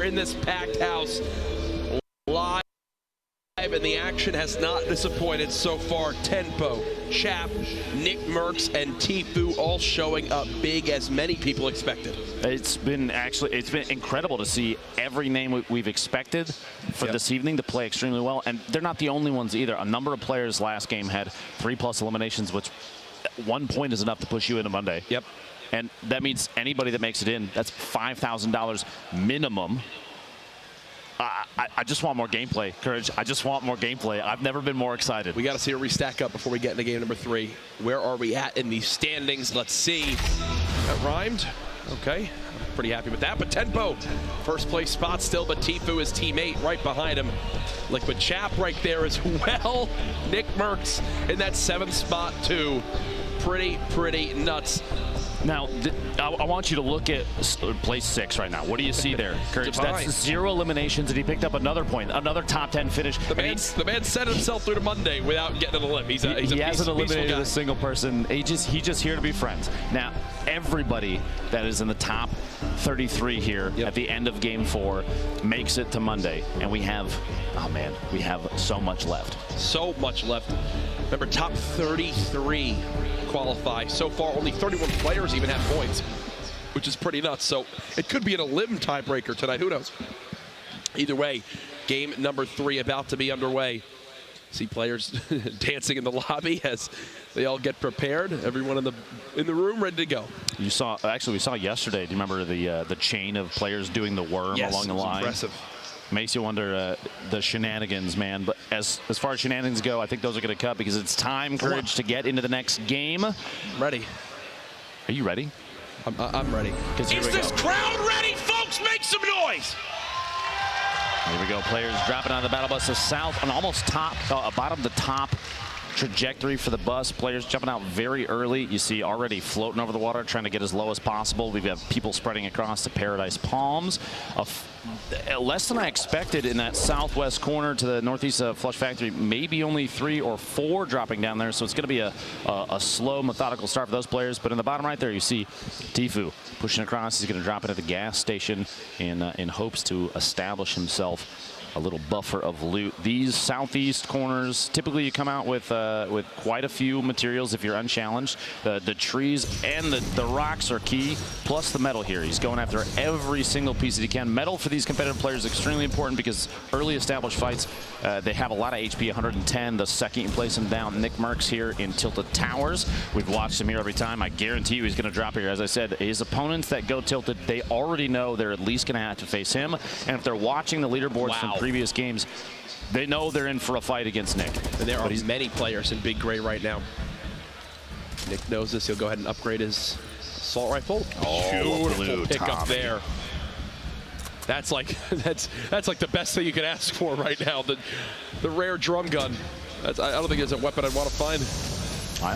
here in this packed house. Live, and the action has not disappointed so far. Tempo, Chap, Nick Merckx, and Tfue all showing up big as many people expected. It's been incredible to see every name we've expected for this evening to play extremely well, and they're not the only ones either. A number of players last game had 3+ eliminations, which 1 point is enough to push you into Monday. Yep. And that means anybody that makes it in, that's $5,000 minimum. I just want more gameplay, Courage. I just want more gameplay. I've never been more excited. We got to see a restack up before we get into game number 3. Where are we at in the standings? Let's see. That rhymed. Okay. I'm pretty happy with that. But Tempo, first place spot still, but Tfue, his teammate, right behind him. Liquid Chap right there as well. Nick Merckx in that 7th spot, too. Pretty nuts. Now, I want you to look at place 6 right now. What do you see there, Courage? That's 0 eliminations, and he picked up another point, another top 10 finish. The man set himself through to Monday without getting an elim. He hasn't eliminated a single person. He's just here to be friends. Now, everybody that is in the top 33 here at the end of game 4 makes it to Monday, and we have, oh man, we have so much left. So much left. Remember, top 33 qualify. So far, only 31 players even have points, which is pretty nuts. So it could be an elim tiebreaker tonight. Who knows? Either way, game number 3 about to be underway. See players dancing in the lobby as they all get prepared. Everyone in the room ready to go. You saw, actually, we saw yesterday. Do you remember the chain of players doing the worm along the line? Impressive. Makes you wonder the shenanigans, man. But as far as shenanigans go, I think those are going to cut because it's time, Courage, to get into the next game. Ready. Are you ready? I'm ready. Is this crowd ready, folks? Make some noise. Here we go. Players dropping out of the battle bus to south, an almost bottom to top trajectory for the bus. Players jumping out very early. You see already floating over the water, trying to get as low as possible. We've got people spreading across to Paradise Palms. Less than I expected in that southwest corner to the northeast of Flush Factory. Maybe only 3 or 4 dropping down there. So it's going to be a slow, methodical start for those players. But in the bottom right there, you see Tfue pushing across. He's going to drop it at the gas station in hopes to establish himself a little buffer of loot. These southeast corners, typically you come out with quite a few materials if you're unchallenged. The trees and the rocks are key, plus the metal here. He's going after every single piece that he can. Metal for these competitive players is extremely important because early established fights, they have a lot of HP, 110. The second you place him down, Nick Merckx here in Tilted Towers. We've watched him here every time. I guarantee you he's going to drop here. As I said, his opponents that go tilted, they already know they're at least going to have to face him. And if they're watching the leaderboards from previous games, they know they're in for a fight against Nick. And there are many players in Big Gray right now. Nick knows this. He'll go ahead and upgrade his assault rifle. Beautiful pickup there. That's like the best thing you could ask for right now. The rare drum gun. I don't think it's a weapon I'd want to find.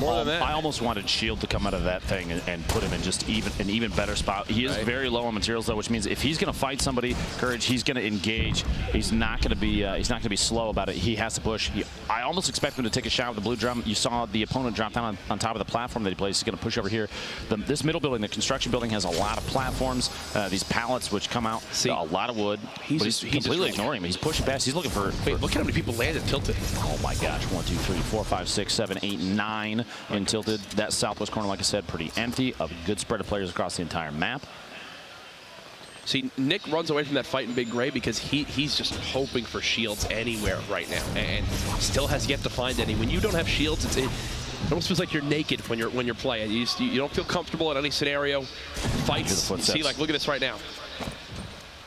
More than that. I almost wanted Shield to come out of that thing and put him in just an even better spot. He is very low on materials though, which means if he's going to fight somebody, Courage, he's going to engage. He's not going to be slow about it. He has to push. I almost expect him to take a shot with the blue drum. You saw the opponent drop down on top of the platform that he plays. He's going to push over here. This middle building, the construction building, has a lot of platforms. These pallets which come out, a lot of wood. He's completely ignoring him. He's pushing past. He's looking for. Wait, look at how many people landed tilted. Oh my gosh! 1, 2, 3, 4, 5, 6, 7, 8, 9 in tilted. That southwest corner, like I said, pretty empty. A good spread of players across the entire map. See, Nick runs away from that fight in Big Gray because he's just hoping for shields anywhere right now, and still has yet to find any. When you don't have shields, it almost feels like you're naked when you're playing. You don't feel comfortable in any scenario. Fights. See, like, look at this right now.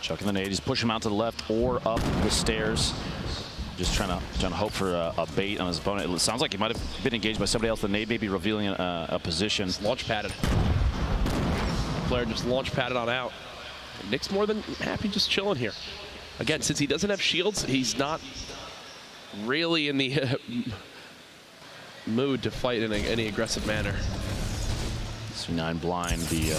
Chucking the nade. He's pushing him out to the left or up the stairs. Just trying to hope for a bait on his opponent. It sounds like he might have been engaged by somebody else. The nade may be revealing a position. It's launch padded. Player just launch padded on out. Nick's more than happy just chilling here. Again, since he doesn't have shields, he's not really in the mood to fight in any aggressive manner. C9 blind, the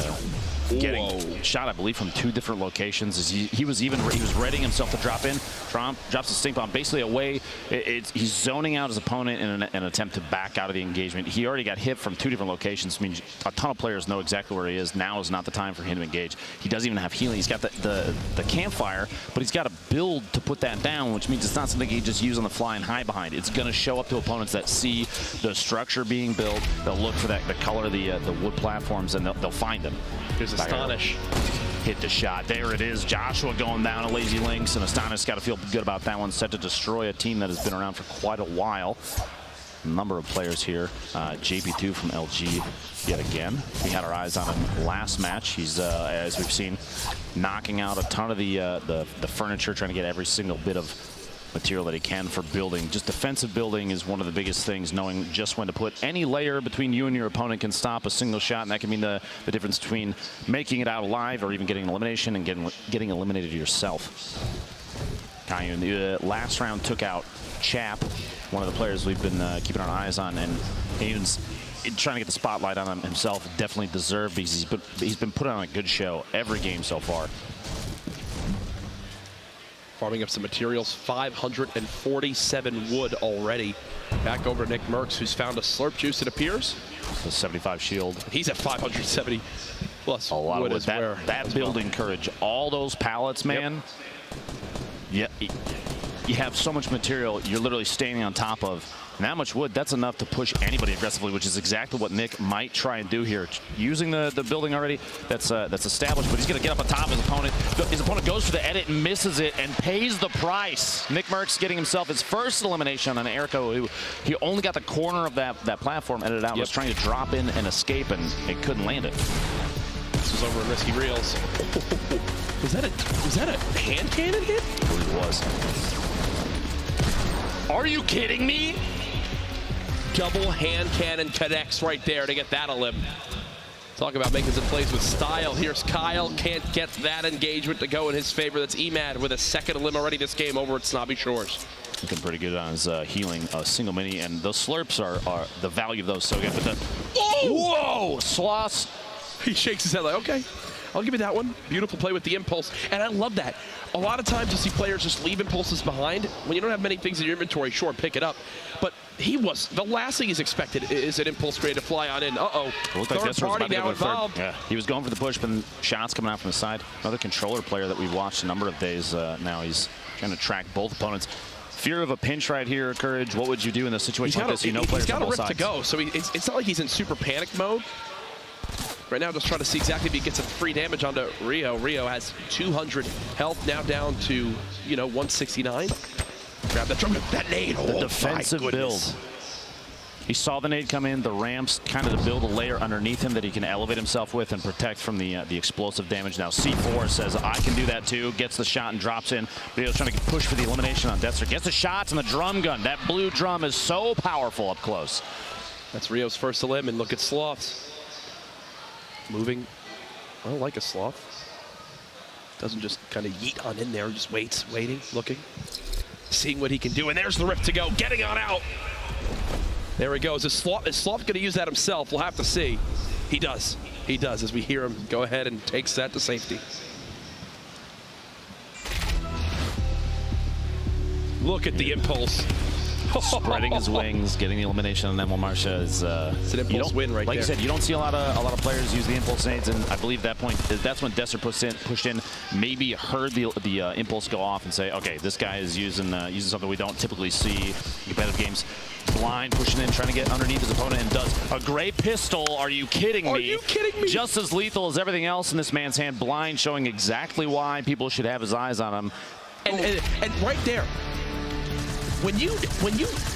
getting shot, I believe, from 2 different locations. He was readying himself to drop in, drops a stink bomb basically away. He's zoning out his opponent in an attempt to back out of the engagement. He already got hit from 2 different locations. I mean, a ton of players know exactly where he is. Now is not the time for him to engage. He doesn't even have healing. He's got the campfire, but he's got to build to put that down, which means it's not something he can just use on the fly and hide behind. It's going to show up to opponents that see the structure being built. They'll look for the color of the wood platforms, and they'll find them. Here's Astonish. Hit the shot. There it is. Joshua going down to Lazy Links, and Astonish got to feel good about that one. Set to destroy a team that has been around for quite a while. A number of players here. JP2 from LG yet again. We had our eyes on him last match. He's, as we've seen, knocking out a ton of the furniture, trying to get every single bit of material that he can for building. Just defensive building is one of the biggest things. Knowing just when to put any layer between you and your opponent can stop a single shot, and that can mean the difference between making it out alive or even getting an elimination and getting eliminated yourself. Kayun, the last round took out Chap, one of the players we've been keeping our eyes on, and Kayun's trying to get the spotlight on him himself. Definitely deserved, because he's been putting on a good show every game so far. Farming up some materials, 547 wood already. Back over to Nick Merckx, who's found a slurp juice, it appears. The 75 shield. He's at 570 plus. A lot of wood. That building courage. All those pallets, man. Yep. Yeah, you have so much material you're literally standing on top of. And that much wood, that's enough to push anybody aggressively, which is exactly what Nick might try and do here. Using the building already, that's established, but he's going to get up on top of his opponent. His opponent goes for the edit and misses it and pays the price. Nick Merckx getting himself his first elimination on Erico, who he only got the corner of that platform edited out. Was trying to drop in and escape, and it couldn't land it. This was over in Risky Reels. Was that a hand cannon hit? I believe it was. Are you kidding me? Double hand cannon connects right there to get that elim. Talk about making some plays with style. Here's Kyle. Can't get that engagement to go in his favor. That's Emad with a second elim already this game over at Snobby Shores. Looking pretty good on his healing single mini, and those slurps are the value of those so good. But whoa! Sloss. He shakes his head like, okay, I'll give you that one. Beautiful play with the impulse, and I love that. A lot of times you see players just leave impulses behind. When you don't have many things in your inventory, sure, pick it up. But the last thing he's expected is an impulse ready to fly on in. Uh-oh, third party now involved. Yeah, he was going for the push, but shots coming out from the side. Another controller player that we've watched a number of days now. He's trying to track both opponents. Fear of a pinch right here, Courage. What would you do in this situation like this? You know, he's got a rip to go, so it's not like he's in super panic mode. Right now, just trying to see exactly if he gets some free damage onto Rio. Rio has 200 health, now down to, 169. Grab that drum, that nade. The defensive build. He saw the nade come in, the ramps, kind of to build a layer underneath him that he can elevate himself with and protect from the explosive damage. Now C4 says, I can do that too, gets the shot and drops in. Rio's trying to push for the elimination on Deathster. Gets the shots and the drum gun. That blue drum is so powerful up close. That's Rio's first elim, and look at Sloths. Moving, well, like a sloth. Doesn't just kind of yeet on in there, just waits, waiting, looking, seeing what he can do. And there's the rift to go, getting on out. There he goes. Is Sloth going to use that himself? We'll have to see. He does. He does, as we hear him go ahead and takes that to safety. Look at the impulse. Spreading his wings, getting the elimination on Emil Marsha is it's an impulse win right like there. You said, you don't see a lot of players use the impulse nades, and I believe that's when Deathster pushed in, maybe heard the impulse go off and say, okay, this guy is using something we don't typically see in competitive games. Blind pushing in, trying to get underneath his opponent, and does a great pistol. Are you kidding me? Are you kidding me? Just as lethal as everything else in this man's hand. Blind, showing exactly why people should have his eyes on him. And right there. When you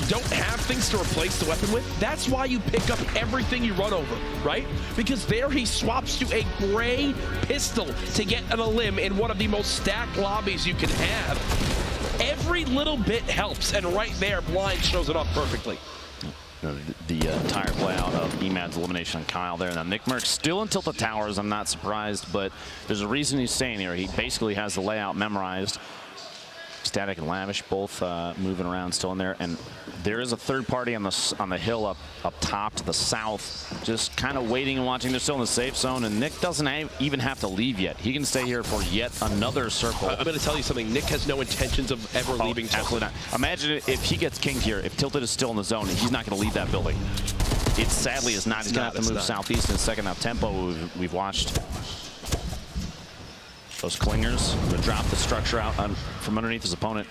don't have things to replace the weapon with, that's why you pick up everything you run over, right? Because there he swaps to a gray pistol to get an elim in one of the most stacked lobbies you can have. Every little bit helps, and right there, Blind shows it off perfectly. The entire playout of Emad's elimination on Kyle there. Now, Nick Merckx still in Tilted Towers. I'm not surprised, but there's a reason he's staying here. He basically has the layout memorized. He's Ecstatic and Lavish both moving around, still in there. And there is a third party on the hill up top to the south, just kind of waiting and watching. They're still in the safe zone, and Nick doesn't even have to leave yet. He can stay here for yet another circle. I'm going to tell you something. Nick has no intentions of ever leaving Tilted. Absolutely not. Imagine if he gets kinged here. If Tilted is still in the zone, he's not going to leave that building. It sadly is not. He's going to have to move southeast in second half tempo. We've watched those clingers drop the structure out from underneath his opponent.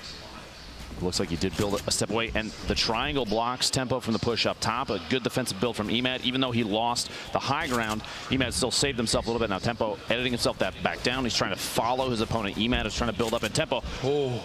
Looks like he did build a step away, and the triangle blocks tempo from the push up top. A good defensive build from Emad. Even though he lost the high ground, Emad still saved himself a little bit. Now tempo editing himself that back down. He's trying to follow his opponent. Emad is trying to build up in tempo. Oh.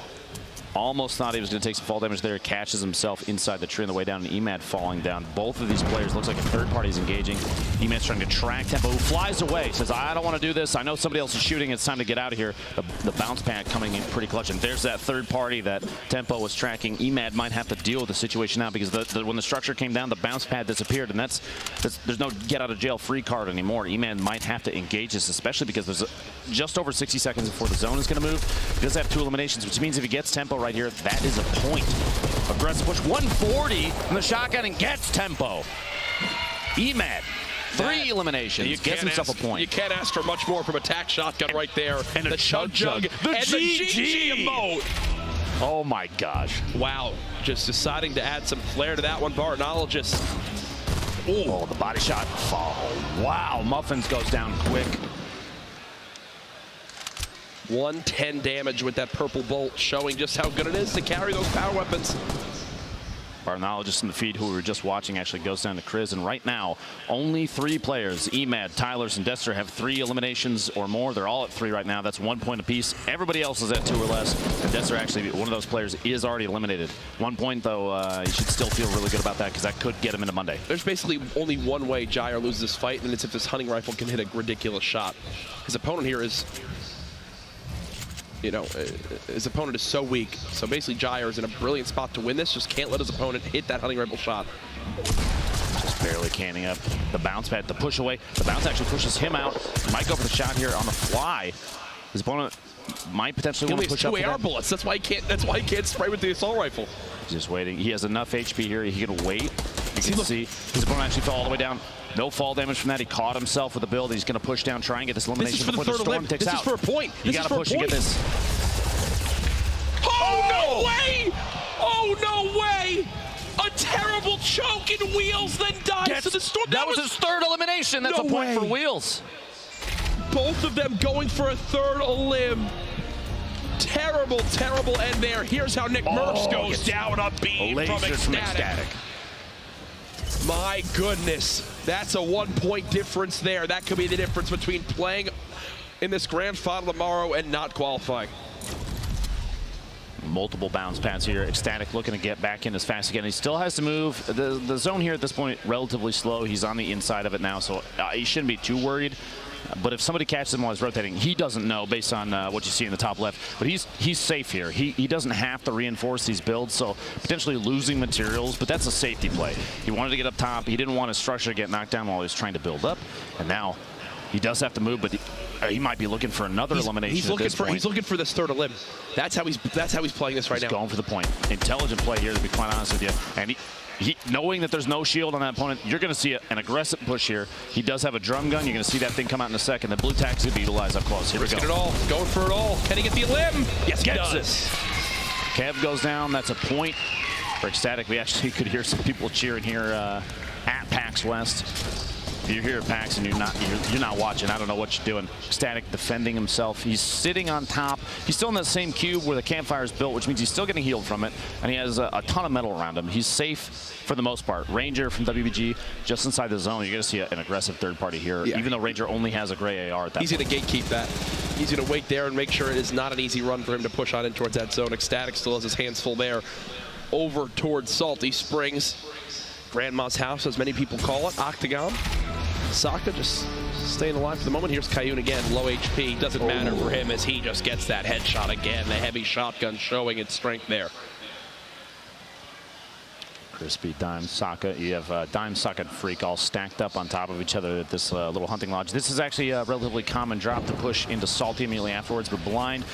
Almost thought he was going to take some fall damage there. Catches himself inside the tree on the way down, and Emad falling down. Both of these players, looks like a third party is engaging. Emad's trying to track tempo, who flies away. Says, I don't want to do this. I know somebody else is shooting. It's time to get out of here. The bounce pad coming in pretty clutch. And there's that third party that tempo was tracking. Emad might have to deal with the situation now because when the structure came down, the bounce pad disappeared. And there's no get out of jail free card anymore. Emad might have to engage this, especially because there's just over 60 seconds before the zone is going to move. He does have 2 eliminations, which means if he gets tempo right here, that is a point. Aggressive push, 140 from the shotgun and gets tempo. Emad, 3 eliminations, gets himself a point. You can't ask for much more from a tac shotgun right there. And the chug, the GG emote. Oh my gosh. Wow, just deciding to add some flair to that one, Bartologist. Oh, the body shot. Oh, wow, Muffins goes down quick. 110 damage with that purple bolt, showing just how good it is to carry those power weapons. Bartologist in the feed, who we were just watching, actually goes down to Chris. And right now, only 3 players, Emad, Tylers, and Dester, have 3 eliminations or more. They're all at 3 right now. That's 1 point apiece. Everybody else is at 2 or less. And Dester, actually, one of those players, is already eliminated. 1 point, though, you should still feel really good about that because that could get him into Monday. There's basically only one way Jair loses this fight, and it's if this hunting rifle can hit a ridiculous shot. His opponent here is... You know, his opponent is so weak. So basically, Jair is in a brilliant spot to win this. Just can't let his opponent hit that hunting rifle shot. Just barely canning up the bounce pad to push away. The bounce actually pushes him out. Might go for the shot here on the fly. His opponent might potentially want to push up. He only has 2 AR bullets. That's why he can't. That's why he can't spray with the assault rifle. He's just waiting. He has enough HP here. He can wait. You can see his opponent actually fell all the way down. No fall damage from that. He caught himself with the build. He's going to push down, try and get this elimination before the storm takes out. This is for a point. You got to push to get this. Oh, no way! Oh, no way! A terrible choke in Wheels, then dies to the storm. That was his 3rd elimination. That's a point for Wheels. Both of them going for a 3rd elim. Terrible, terrible end there. Here's how Nick Murphs goes down a beam from Ecstatic. My goodness, that's a 1 point difference there. That could be the difference between playing in this grand final tomorrow and not qualifying. Multiple bounce pads here. Ecstatic looking to get back in as fast again. He still has to move. The zone here at this point, relatively slow. He's on the inside of it now, so he shouldn't be too worried. But if somebody catches him while he's rotating, he doesn't know based on what you see in the top left. But he's safe here. He doesn't have to reinforce these builds, so potentially losing materials, but that's a safety play. He wanted to get up top. He didn't want his structure to get knocked down while he was trying to build up. And now he does have to move, but he might be looking for another elimination. He's looking for this 3rd elim. That's how he's playing this right now. He's going for the point. Intelligent play here, to be quite honest with you. And he knowing that there's no shield on that opponent, you're going to see an aggressive push here. He does have a drum gun. You're going to see that thing come out in a second. The blue tack's going to be utilized up close. Here we go. Risking it all. Going for it all. Can he get the elim? Yes, he does. Kev goes down. That's a point for Ecstatic. We actually could hear some people cheering here at PAX West. If you're here at PAX and you're not watching, I don't know what you're doing. Ecstatic defending himself. He's sitting on top. He's still in that same cube where the campfire is built, which means he's still getting healed from it, and he has a ton of metal around him. He's safe for the most part. Ranger from WBG just inside the zone. You're going to see an aggressive third party here, even though Ranger only has a gray AR at that point. He's going to gatekeep that. He's going to wait there and make sure it is not an easy run for him to push on in towards that zone. Ecstatic still has his hands full there. Over towards Salty Springs. Grandma's house, as many people call it. Octagon. Saka just staying alive for the moment. Here's Kayun again, low HP. Doesn't matter for him as he just gets that headshot again. The heavy shotgun showing its strength there. Crispy, Dime, Sokka. You have Dime, Sokka, and Freak all stacked up on top of each other at this little hunting lodge. This is actually a relatively common drop to push into Salty immediately afterwards, but Blind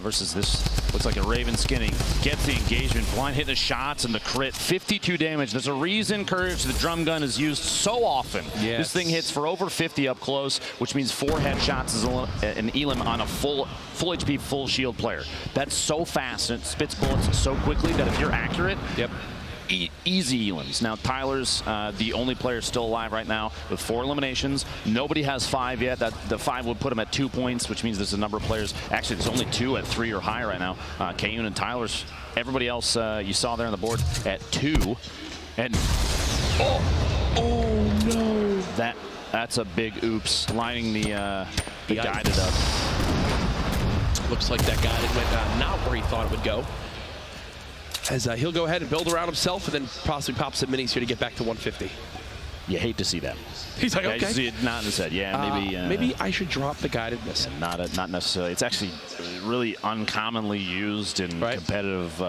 versus this looks like a Raven skinning. Gets the engagement. Blind hitting the shots and the crit. 52 damage. There's a reason, Courage, the drum gun is used so often. Yes. This thing hits for over 50 up close, which means 4 headshots is an elim on a full HP, full shield player. That's so fast and it spits bullets so quickly that if you're accurate, yep. Easy elims. Now, Tyler's the only player still alive right now with 4 eliminations. Nobody has 5 yet. The 5 would put him at 2 points, which means there's a number of players. Actually, there's only 2 at 3 or higher right now. Kayun and Tyler's. Everybody else you saw there on the board at 2. And oh no! That's a big oops. Lining the guided up. Looks like that guided went not where he thought it would go. As he'll go ahead and build around himself and then possibly pop some minis here to get back to 150. You hate to see that. He's like, okay. I see it not in his head. Yeah, maybe I should drop the guided miss. Not necessarily. It's actually really uncommonly used in competitive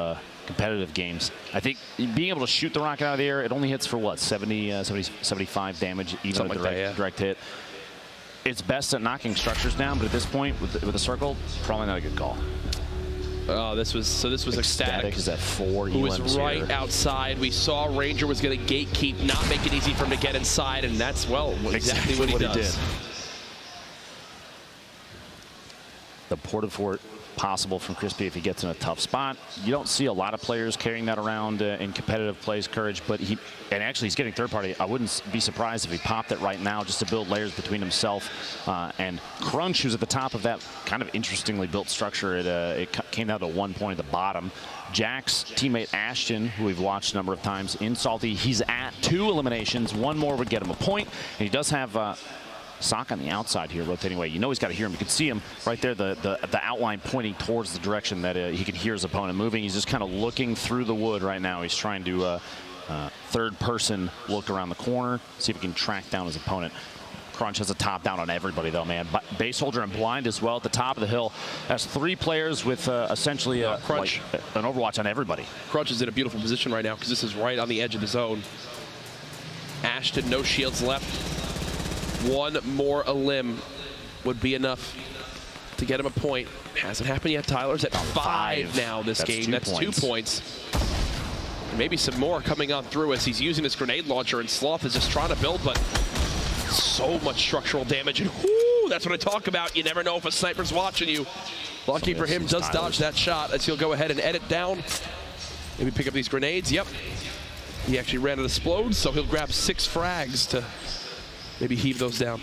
games. I think being able to shoot the rocket out of the air, it only hits for what, 75 damage, even with direct hit. It's best at knocking structures down, but at this point, with a circle, probably not a good call. Oh, this was ecstatic. Is at 4 who was right here. Outside. We saw Ranger was going to gatekeep, not make it easy for him to get inside, and that's, well, exactly what he does. The porta fort possible from Crispy if he gets in a tough spot. You don't see a lot of players carrying that around in competitive plays, Courage, but actually he's getting third party. I wouldn't be surprised if he popped it right now just to build layers between himself and Crunch, who's at the top of that kind of interestingly built structure. It came down to 1 point at the bottom. Jack's teammate Ashton, who we've watched a number of times in Salty, he's at 2 eliminations. 1 more would get him a point, and he does have Sock on the outside here rotating away. You know he's got to hear him. You can see him right there, the outline pointing towards the direction that he can hear his opponent moving. He's just kind of looking through the wood right now. He's trying to third person look around the corner, see if he can track down his opponent. Crunch has a top down on everybody though, man. Base holder and Blind as well at the top of the hill. Has 3 players with essentially Crunch. An overwatch on everybody. Crunch is in a beautiful position right now because this is right on the edge of the zone. Ashton, no shields left. 1 more elim would be enough to get him a point. Hasn't happened yet. Tyler's at 5 now this game. That's 2 points. And maybe some more coming on through as he's using his grenade launcher, and Sloth is just trying to build, but so much structural damage. And whoo, that's what I talk about. You never know if a sniper's watching you. Lucky for him, does dodge that shot as he'll go ahead and edit down. Maybe pick up these grenades. Yep. He actually ran out of explodes, so he'll grab 6 frags to maybe heave those down.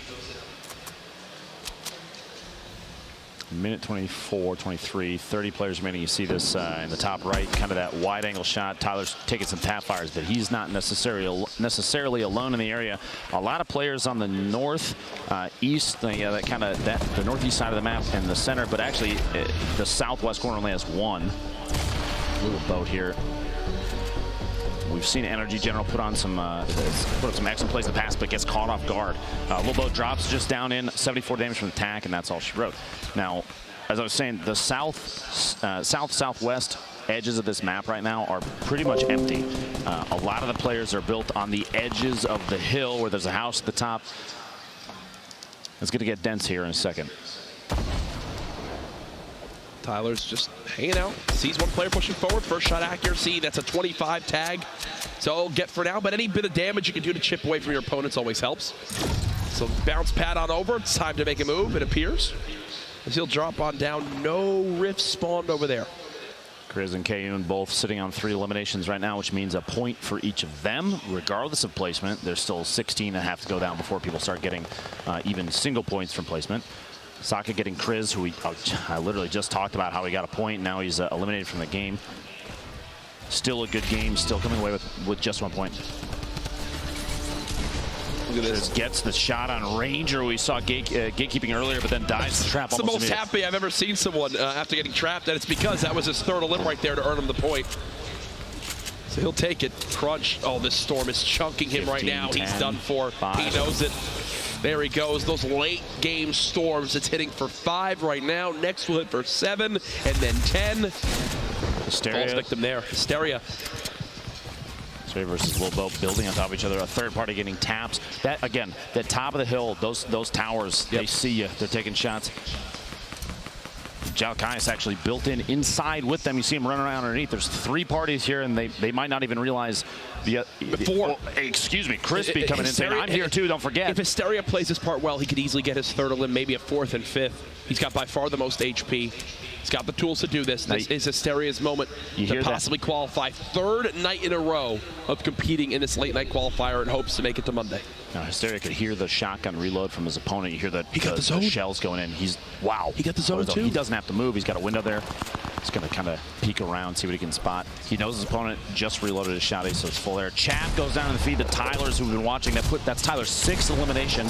Minute 24, 23, 30 players remaining. You see this in the top right, kind of that wide angle shot. Tyler's taking some tap fires, but he's not necessarily alone in the area. A lot of players on the north, east, the northeast side of the map and the center, but actually the southwest corner only has 1 little boat here. We've seen Energy General put up some excellent plays in the past, but gets caught off guard. Little boat drops just down in, 74 damage from the attack, and that's all she wrote. Now, as I was saying, the southwest edges of this map right now are pretty much empty. A lot of the players are built on the edges of the hill where there's a house at the top. It's going to get dense here in a second. Tyler's just hanging out. Sees 1 player pushing forward. First shot accuracy. That's a 25 tag. So get for now. But any bit of damage you can do to chip away from your opponents always helps. So bounce pad on over. It's time to make a move, it appears. As he'll drop on down. No rifts spawned over there. Kriz and Kayun both sitting on 3 eliminations right now, which means a point for each of them, regardless of placement. There's still 16 that have to go down before people start getting even single points from placement. Sokka getting Kriz, who I literally just talked about how he got a point. Now he's eliminated from the game. Still a good game. Still coming away with just 1 point. Look at this. Gets the shot on Ranger. We saw gatekeeping earlier, but then dives the trap. It's the most happy I've ever seen someone after getting trapped, and it's because that was his 3rd elim right there to earn him the point. So he'll take it. Crunch. Oh, this storm is chunking him 15, right now. 10, he's done for. 5. He knows it. There he goes. Those late game storms. It's hitting for 5 right now. Next will hit for 7 and then 10. Hysteria. False victim there. Hysteria. Hysteria versus Lil Bo building on top of each other. A third party getting taps. That, again, the top of the hill, those towers, they see you. They're taking shots. Jalkai's actually built in inside with them. You see him running around underneath. There's 3 parties here, and they might not even realize excuse me, Crispy coming in saying, I'm here too, don't forget. If Hysteria plays this part well, he could easily get his 3rd elim, maybe a 4th and 5th. He's got by far the most HP. He's got the tools to do this. This is Hysteria's moment to possibly qualify. 3rd night in a row of competing in this late night qualifier in hopes to make it to Monday. Now Hysteria could hear the shotgun reload from his opponent. You hear the shells going in. Wow. He got the zone too. He doesn't have to move. He's got a window there. He's going to kind of peek around, see what he can spot. He knows his opponent just reloaded his shotty, so it's full there. Chap goes down to the feed to Tyler's, who've been watching. That's Tyler's 6th elimination.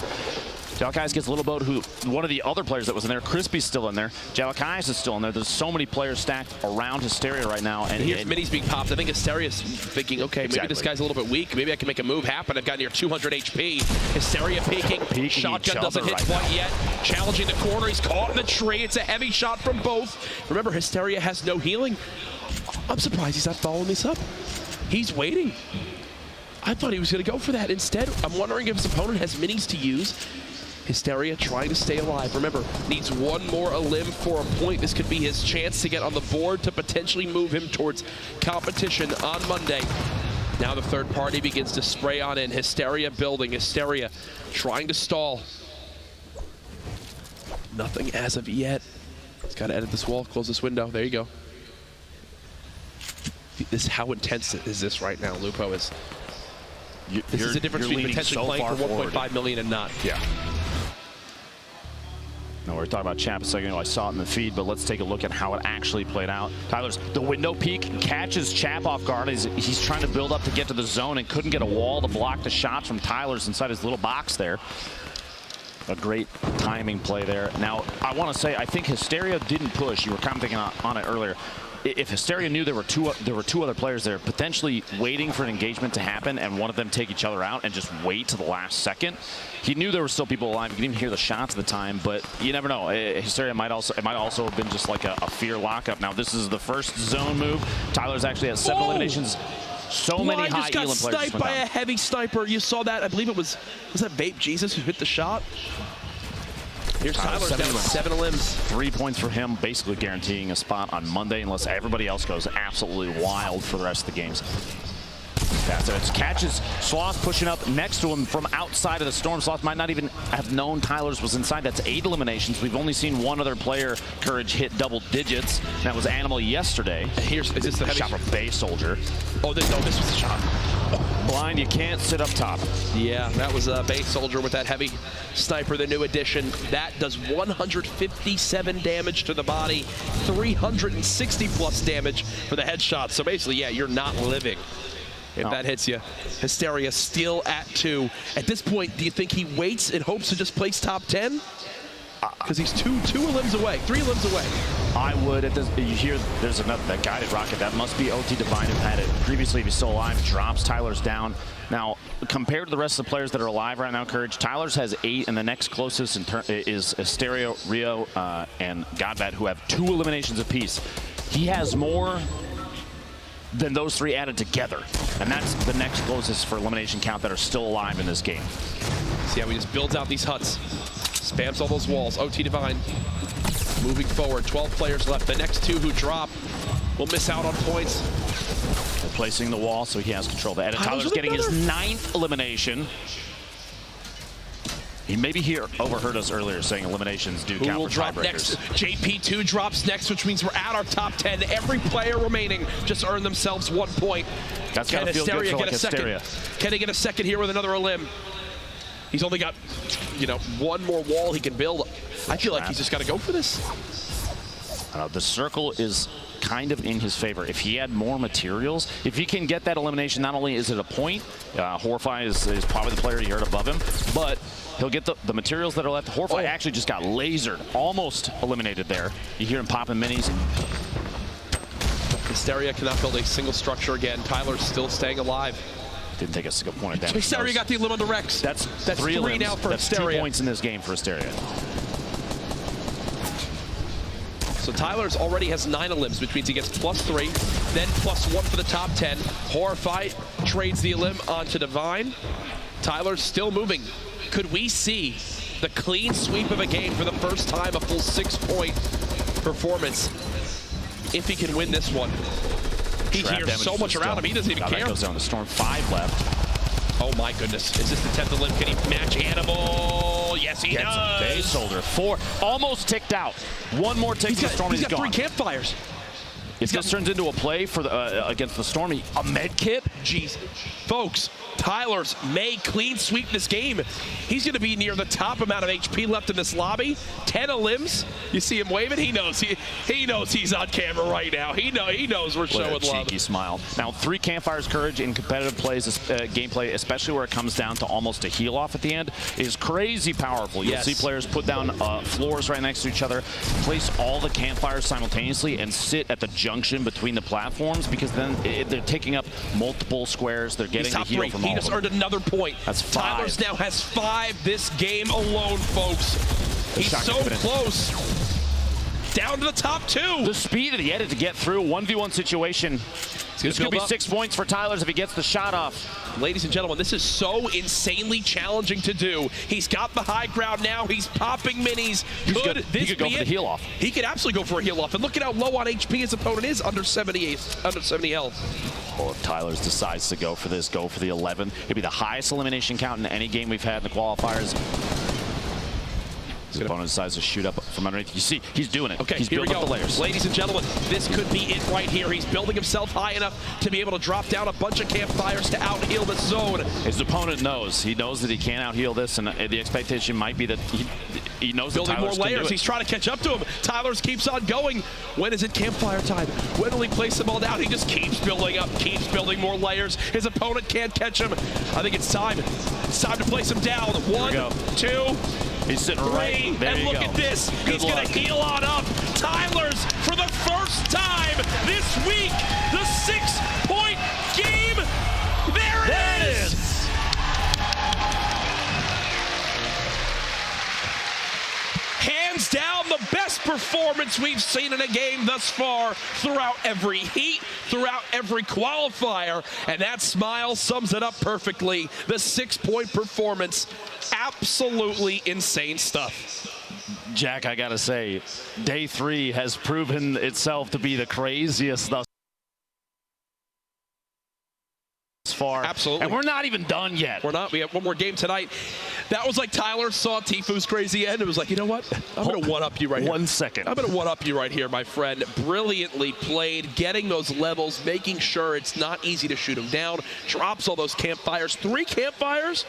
Jalkai's gets a little boat, who one of the other players that was in there. Crispy's still in there. Jalkai's is still in there. There's so many players stacked around Hysteria right now. And here's minis being popped. I think Hysteria's thinking, okay, maybe this guy's a little bit weak. Maybe I can make a move happen. I've got near 200 HP. Hysteria peeking. Shotgun doesn't hit quite yet. Challenging the corner. He's caught in the tree. It's a heavy shot from both. Remember, Hysteria has no healing. I'm surprised he's not following this up. He's waiting. I thought he was going to go for that. Instead, I'm wondering if his opponent has minis to use. Hysteria trying to stay alive. Remember, needs 1 more elim for a point. This could be his chance to get on the board to potentially move him towards competition on Monday. Now the 3rd party begins to spray on in. Hysteria building. Hysteria trying to stall. Nothing as of yet. He's got to edit this wall, close this window. There you go. How intense is this right now, Lupo? This is the difference between potentially playing for 1.5 million and not. Yeah. No, we were talking about Chap a second ago. I saw it in the feed, but let's take a look at how it actually played out. Tyler's the window peek catches Chap off guard. He's trying to build up to get to the zone and couldn't get a wall to block the shots from Tyler's inside his little box there. A great timing play there. Now, I want to say, I think Hysteria didn't push. You were commenting on it earlier. If Hysteria knew there were two other players there, potentially waiting for an engagement to happen and one of them take each other out and just wait to the last second, he knew there were still people alive. You didn't even hear the shots at the time, but you never know. Hysteria might also have been just like a fear lockup. Now this is the first zone move. Tyler's actually has 7 eliminations. So many high elim players. Blind just got sniped by a heavy sniper. You saw that. I believe it was that Vape Jesus who hit the shot? Here's Tyler's down 7 elims. 3 points for him, basically guaranteeing a spot on Monday unless everybody else goes absolutely wild for the rest of the games. It catches Sloth pushing up next to him from outside of the storm. Sloth might not even have known Tyler's was inside. That's 8 eliminations. We've only seen one other player, Courage, hit double digits. That was Animal yesterday. Is this the heavy shot from Bay Soldier? Oh, this was the shot. Blind, you can't sit up top. Yeah, that was a Bay Soldier with that heavy sniper, the new addition. That does 157 damage to the body, 360 plus damage for the headshot. So basically, yeah, you're not living if that hits you. Hysteria still at 2. At this point, do you think he waits and hopes to just place top 10? Because he's 3 elims away. I would. You hear there's that guided rocket. That must be OT Divine who had it previously. If he's still alive, drops Tyler's down. Now, compared to the rest of the players that are alive right now, Courage, Tyler's has 8, and the next closest is Hysteria, Rio, and Godbat, who have 2 eliminations apiece. He has more than those 3 added together, and that's the next closest for elimination count that are still alive in this game. See how he just builds out these huts, spams all those walls. OT Divine moving forward, 12 players left. The next 2 who drop will miss out on points. Replacing the wall so he has control. The edit. Tyler's getting his 9th elimination. He maybe overheard us earlier saying eliminations do count for tiebreakers. JP2 drops next, which means we're at our top 10. Every player remaining just earned themselves 1 point. That's got to feel good for like Hysteria. Can he get a second here with another elim? He's only got, 1 more wall he can build. I feel like he's just got to go for this. The circle is kind of in his favor. If he had more materials, if he can get that elimination, not only is it a point, Horfy is probably the player you heard above him, but he'll get the materials that are left. Horfy actually just got lasered, almost eliminated there. You hear him popping minis. Hysteria cannot build a single structure again. Tyler's still staying alive. Didn't take a single point of damage. Hysteria got the elim on the Rex. That's 3 now for That's Hysteria. 2 points in this game for Hysteria. So Tyler's already has 9 elims, which means he gets +3, then +1 for the top 10. Horrify trades the elim onto Divine. Tyler's still moving. Could we see the clean sweep of a game for the first time, a full 6-point performance, if he can win this one? He hears so much around him, he doesn't even care. That goes down to Storm. 5 left. Oh my goodness, is this the 10th elim? Can he match Animal? Yes, he does. Base shoulder. 4, almost ticked out. One more tick to the Storm, he's got gone. 3 campfires. If this turns into a play for the, against the Stormy, a med kit? Jeez. Folks, Tyler's may clean sweep this game. He's going to be near the top amount of HP left in this lobby. 10 elims. You see him waving? He knows he's on camera right now. He knows we're showing love. Cheeky smile. Now, 3 campfires courage in competitive plays, gameplay, especially where it comes down to almost a heal off at the end, is crazy powerful. You'll see players put down floors right next to each other, place all the campfires simultaneously, and sit at the junction between the platforms, because then they're taking up multiple squares. They're getting the heal from all He just earned another point. That's 5. Tyler's now has 5 this game alone, folks. He's so close. Down to the top 2. The speed of the edit to get through. 1v1 situation. This could be 6 points for Tyler's if he gets the shot off. Ladies and gentlemen, this is so insanely challenging to do. He's got the high ground now. He's popping minis. He could go for the heal off. He could absolutely go for a heal off. And look at how low on HP his opponent is, under 70 health. Well, if Tyler's decides to go for this, go for the 11. It'd be the highest elimination count in any game we've had in the qualifiers. His opponent decides to shoot up from underneath. You see, he's doing it. Okay, he's building up the layers. Ladies and gentlemen, this could be it right here. He's building himself high enough to be able to drop down a bunch of campfires to out-heal this zone. His opponent knows. He knows that he can't out-heal this, and the expectation might be that he knows that Tyler's more layers. He's trying to catch up to him. Tyler's keeps on going. When is it campfire time? When will he place them all down? He just keeps building up, keeps building more layers. His opponent can't catch him. I think it's time. It's time to place him down. 1, 2, he's sitting 3, right there. And look at this. He's going to heal on up. Tyler's, for the first time this week, the 6-point game. There it is. Hands down, the best performance we've seen in a game thus far, throughout every heat, throughout every qualifier, and that smile sums it up perfectly. The 6-point performance, absolutely insane stuff. Jack, I gotta say, day 3 has proven itself to be the craziest thus far. Absolutely. And we're not even done yet. We're not. We have one more game tonight. That was like Tyler saw Tifu's crazy end. It was like, you know what? I'm going to one-up you right here. 1 second. I'm going to one-up you right here, my friend. Brilliantly played, getting those levels, making sure it's not easy to shoot him down. Drops all those campfires. 3 campfires?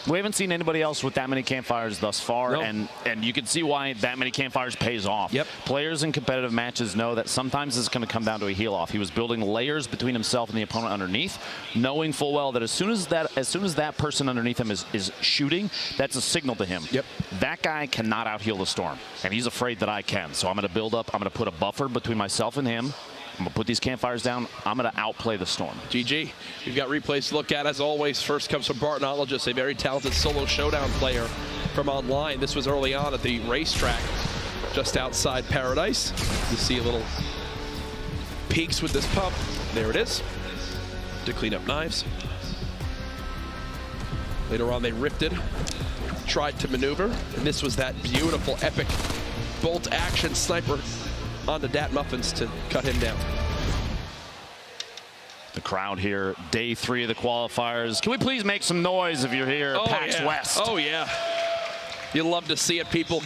We haven't seen anybody else with that many campfires thus far, and you can see why that many campfires pays off. Yep. Players in competitive matches know that sometimes it's going to come down to a heal off. He was building layers between himself and the opponent underneath, knowing full well that as soon as that person underneath him is shooting, that's a signal to him. Yep. That guy cannot out-heal the Storm, and he's afraid that I can. So I'm going to build up. I'm going to put a buffer between myself and him. I'm going to put these campfires down. I'm going to outplay the Storm. GG. We've got replays to look at, as always. First comes from Bartonologist, a very talented solo showdown player from online. This was early on at the racetrack just outside Paradise. You see a little peaks with this pump. There it is, to clean up knives. Later on, they rifted, tried to maneuver, and this was that beautiful, epic bolt action sniper on the Dat Muffins to cut him down. The crowd here, day 3 of the qualifiers. Can we please make some noise if you're here at PAX West? Oh, yeah. You love to see it. People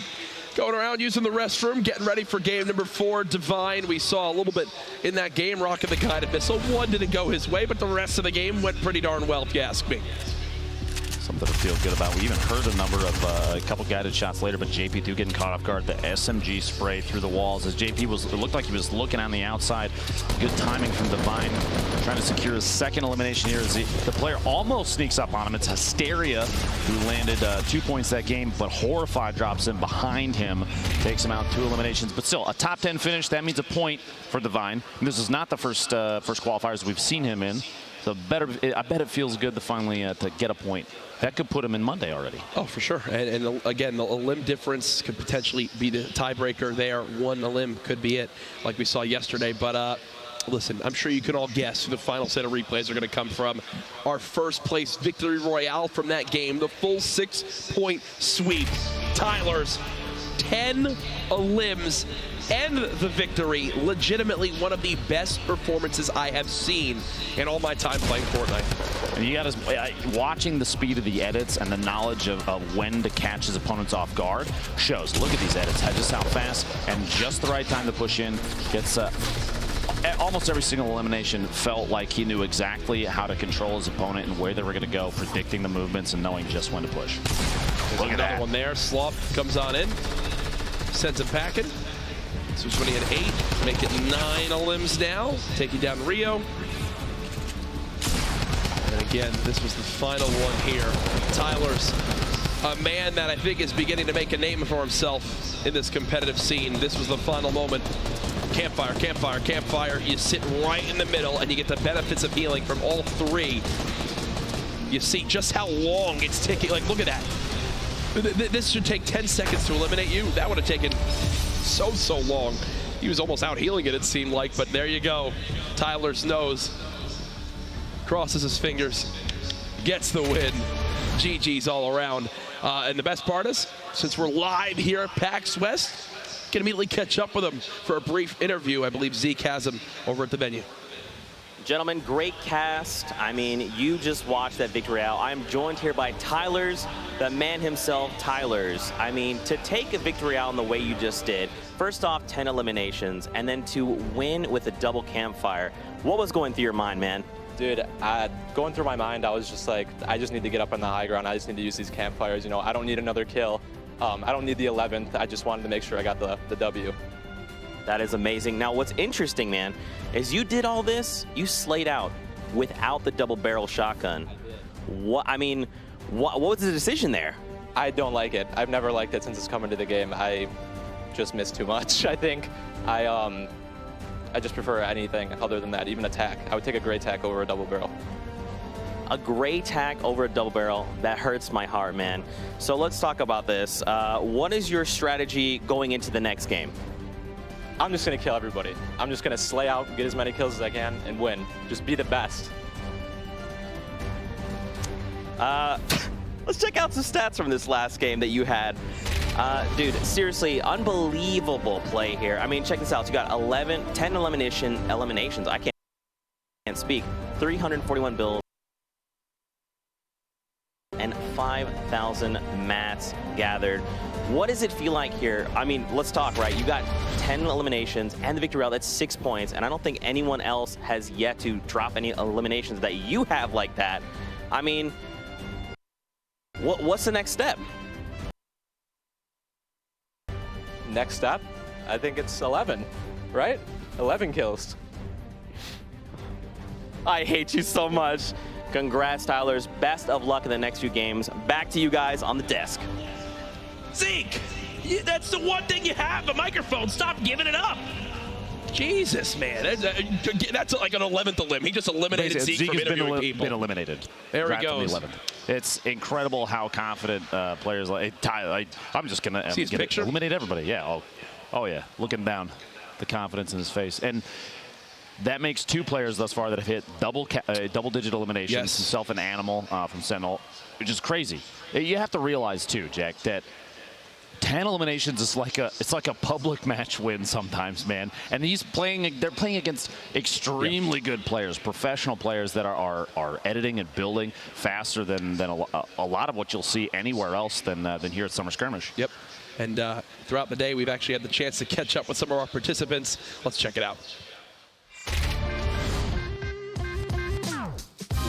going around using the restroom, getting ready for game number 4, Divine. We saw a little bit in that game, rocking the guided missile. 1 didn't go his way, but the rest of the game went pretty darn well, if you ask me. Something to feel good about. We even heard a number of a couple guided shots later, but JP2 getting caught off guard. The SMG spray through the walls as JP it looked like he was looking on the outside. Good timing from Divine, trying to secure his 2nd elimination here as the player almost sneaks up on him. It's Hysteria who landed 2 points that game, but Horrify drops in behind him, takes him out 2 eliminations. But still, a top 10 finish. That means a point for Divine. And this is not the first qualifiers we've seen him in. So I bet it feels good to finally to get a point. That could put him in Monday already. Oh, for sure. And again, a limb difference could potentially be the tiebreaker there. One limb could be it, like we saw yesterday. But listen, I'm sure you can all guess who the final set of replays are going to come from. Our first place victory royale from that game, the full 6-point sweep. Tyler's 10 limbs and the victory. Legitimately one of the best performances I have seen in all my time playing Fortnite. And you got to watching the speed of the edits and the knowledge of when to catch his opponents off guard shows. Look at these edits, just how fast and just the right time to push in. Gets almost every single elimination felt like he knew exactly how to control his opponent and where they were going to go, predicting the movements and knowing just when to push. Look at that one there. Sloth comes on in, sends him packing. This was when he had 8, make it 9 limbs now. Taking down Rio. And again, this was the final one here. Tyler's a man that I think is beginning to make a name for himself in this competitive scene. This was the final moment. Campfire, campfire, campfire. You sit right in the middle and you get the benefits of healing from all 3. You see just how long it's taking. Like, look at that. This should take 10 seconds to eliminate you. That would have taken so long. He was almost out healing it seemed like, but there you go. Tyler's nose. Crosses his fingers. Gets the win. GG's all around. And the best part is, since we're live here at PAX West, can immediately catch up with him for a brief interview. I believe Zeke has him over at the venue. Gentlemen, great cast. I mean, you just watched that victory out. I'm joined here by Tyler's, the man himself, Tyler's. I mean, to take a victory out in the way you just did, first off, 10 eliminations, and then to win with a double campfire. What was going through your mind, man? Dude, going through my mind, I was just like, I just need to get up on the high ground. I just need to use these campfires. You know, I don't need another kill. I don't need the 11th. I just wanted to make sure I got the W. That is amazing. Now, what's interesting, man, is you did all this, you slayed out without the double barrel shotgun. I mean, what was the decision there? I don't like it. I've never liked it since it's come into the game. I just missed too much, I think. I just prefer anything other than that, even a tack. I would take a gray tack over a double barrel. A gray tack over a double barrel, that hurts my heart, man. So let's talk about this. What is your strategy going into the next game? I'm just going to kill everybody. I'm just going to slay out, get as many kills as I can, and win. Just be the best. Let's check out some stats from this last game that you had. Dude, seriously, unbelievable play here. I mean, check this out. You got 10 eliminations. I can't speak. 341 builds and 5,000 mats gathered. What does it feel like here? I mean, let's talk, right? You got 10 eliminations and the victory route. That's 6 points, and I don't think anyone else has yet to drop any eliminations that you have like that. I mean, what's the next step? Next step? I think it's 11, right? 11 kills. I hate you so much. Congrats, Tyler's. Best of luck in the next few games. Back to you guys on the desk. Zeke, that's the one thing you have, a microphone. Stop giving it up. Jesus, man. That's like an 11th limb. He just eliminated Zeke from interviewing people. Been eliminated. There he Right goes. from the 11th. It's incredible how confident players like Tyler. I'm just going to eliminate everybody. Yeah. Oh, yeah. Looking down, the confidence in his face. And that makes 2 players thus far that have hit double-digit eliminations. Yes. Himself and Animal from Sentinel, which is crazy. You have to realize, too, Jack, that 10 eliminations is like a public match win sometimes, man. And they're playing against extremely good players, professional players that are editing and building faster than a lot of what you'll see anywhere else than here at Summer Skirmish. Yep. And throughout the day, we've actually had the chance to catch up with some of our participants. Let's check it out.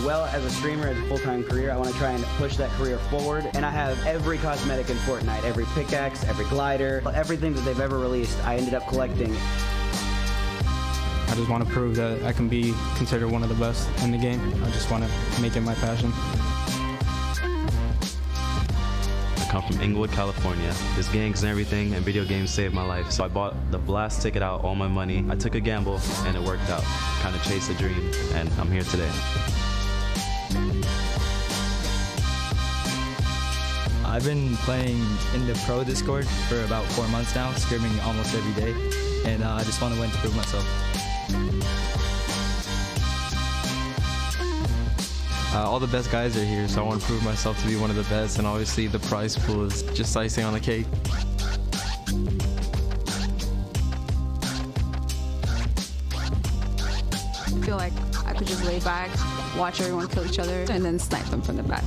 Well, as a streamer, as a full-time career, I want to try and push that career forward. And I have every cosmetic in Fortnite, every pickaxe, every glider, everything that they've ever released, I ended up collecting. I just want to prove that I can be considered one of the best in the game. I just want to make it my passion. I come from Inglewood, California. There's gangs and everything, and video games saved my life. So I bought the Blast ticket out, all my money. I took a gamble, and it worked out. Kind of chased a dream, and I'm here today. I've been playing in the Pro Discord for about 4 months now, scrimming almost every day, and I just want to win to prove myself. All the best guys are here, so I want to prove myself to be one of the best, and obviously the prize pool is just icing on the cake. I feel like I could just lay back, watch everyone kill each other, and then snipe them from the back.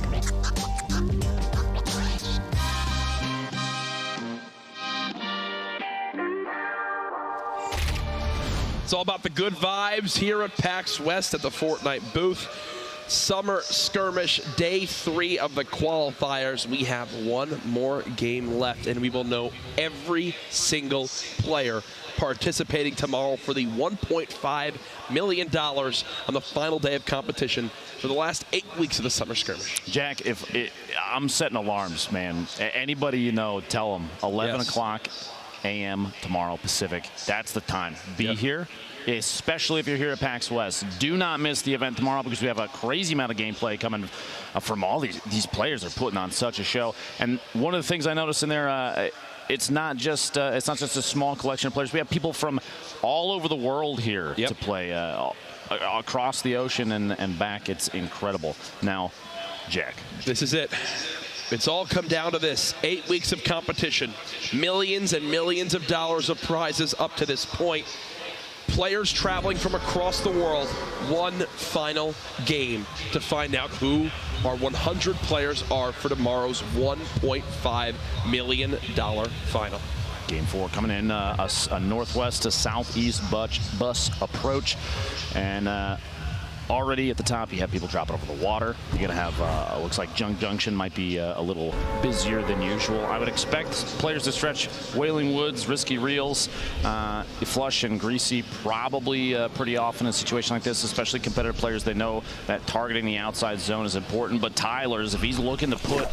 It's all about the good vibes here at PAX West at the Fortnite booth. Summer Skirmish, day 3 of the qualifiers. We have one more game left, and we will know every single player participating tomorrow for the $1.5 million on the final day of competition for the last 8 weeks of the Summer Skirmish. Jack, I'm setting alarms, man. Anybody you know, tell them 11 o'clock a.m. tomorrow Pacific. That's the time. Be here, especially if you're here at PAX West. Do not miss the event tomorrow because we have a crazy amount of gameplay coming from all these players. Are putting on such a show. And one of the things I noticed in there, it's not just a small collection of players. We have people from all over the world here to play across the ocean and back. It's incredible. Now, Jack, this is it. It's all come down to this. 8 weeks of competition. Millions and millions of dollars of prizes up to this point. Players traveling from across the world. One final game to find out who our 100 players are for tomorrow's $1.5 million final. Game 4 coming in, a northwest to southeast bus approach. And already at the top, you have people dropping over the water. You're going to have, looks like Junk Junction might be a little busier than usual. I would expect players to stretch Wailing Woods, Risky Reels, Flush and Greasy probably pretty often in a situation like this, especially competitive players. They know that targeting the outside zone is important. But Tyler's, if he's looking to put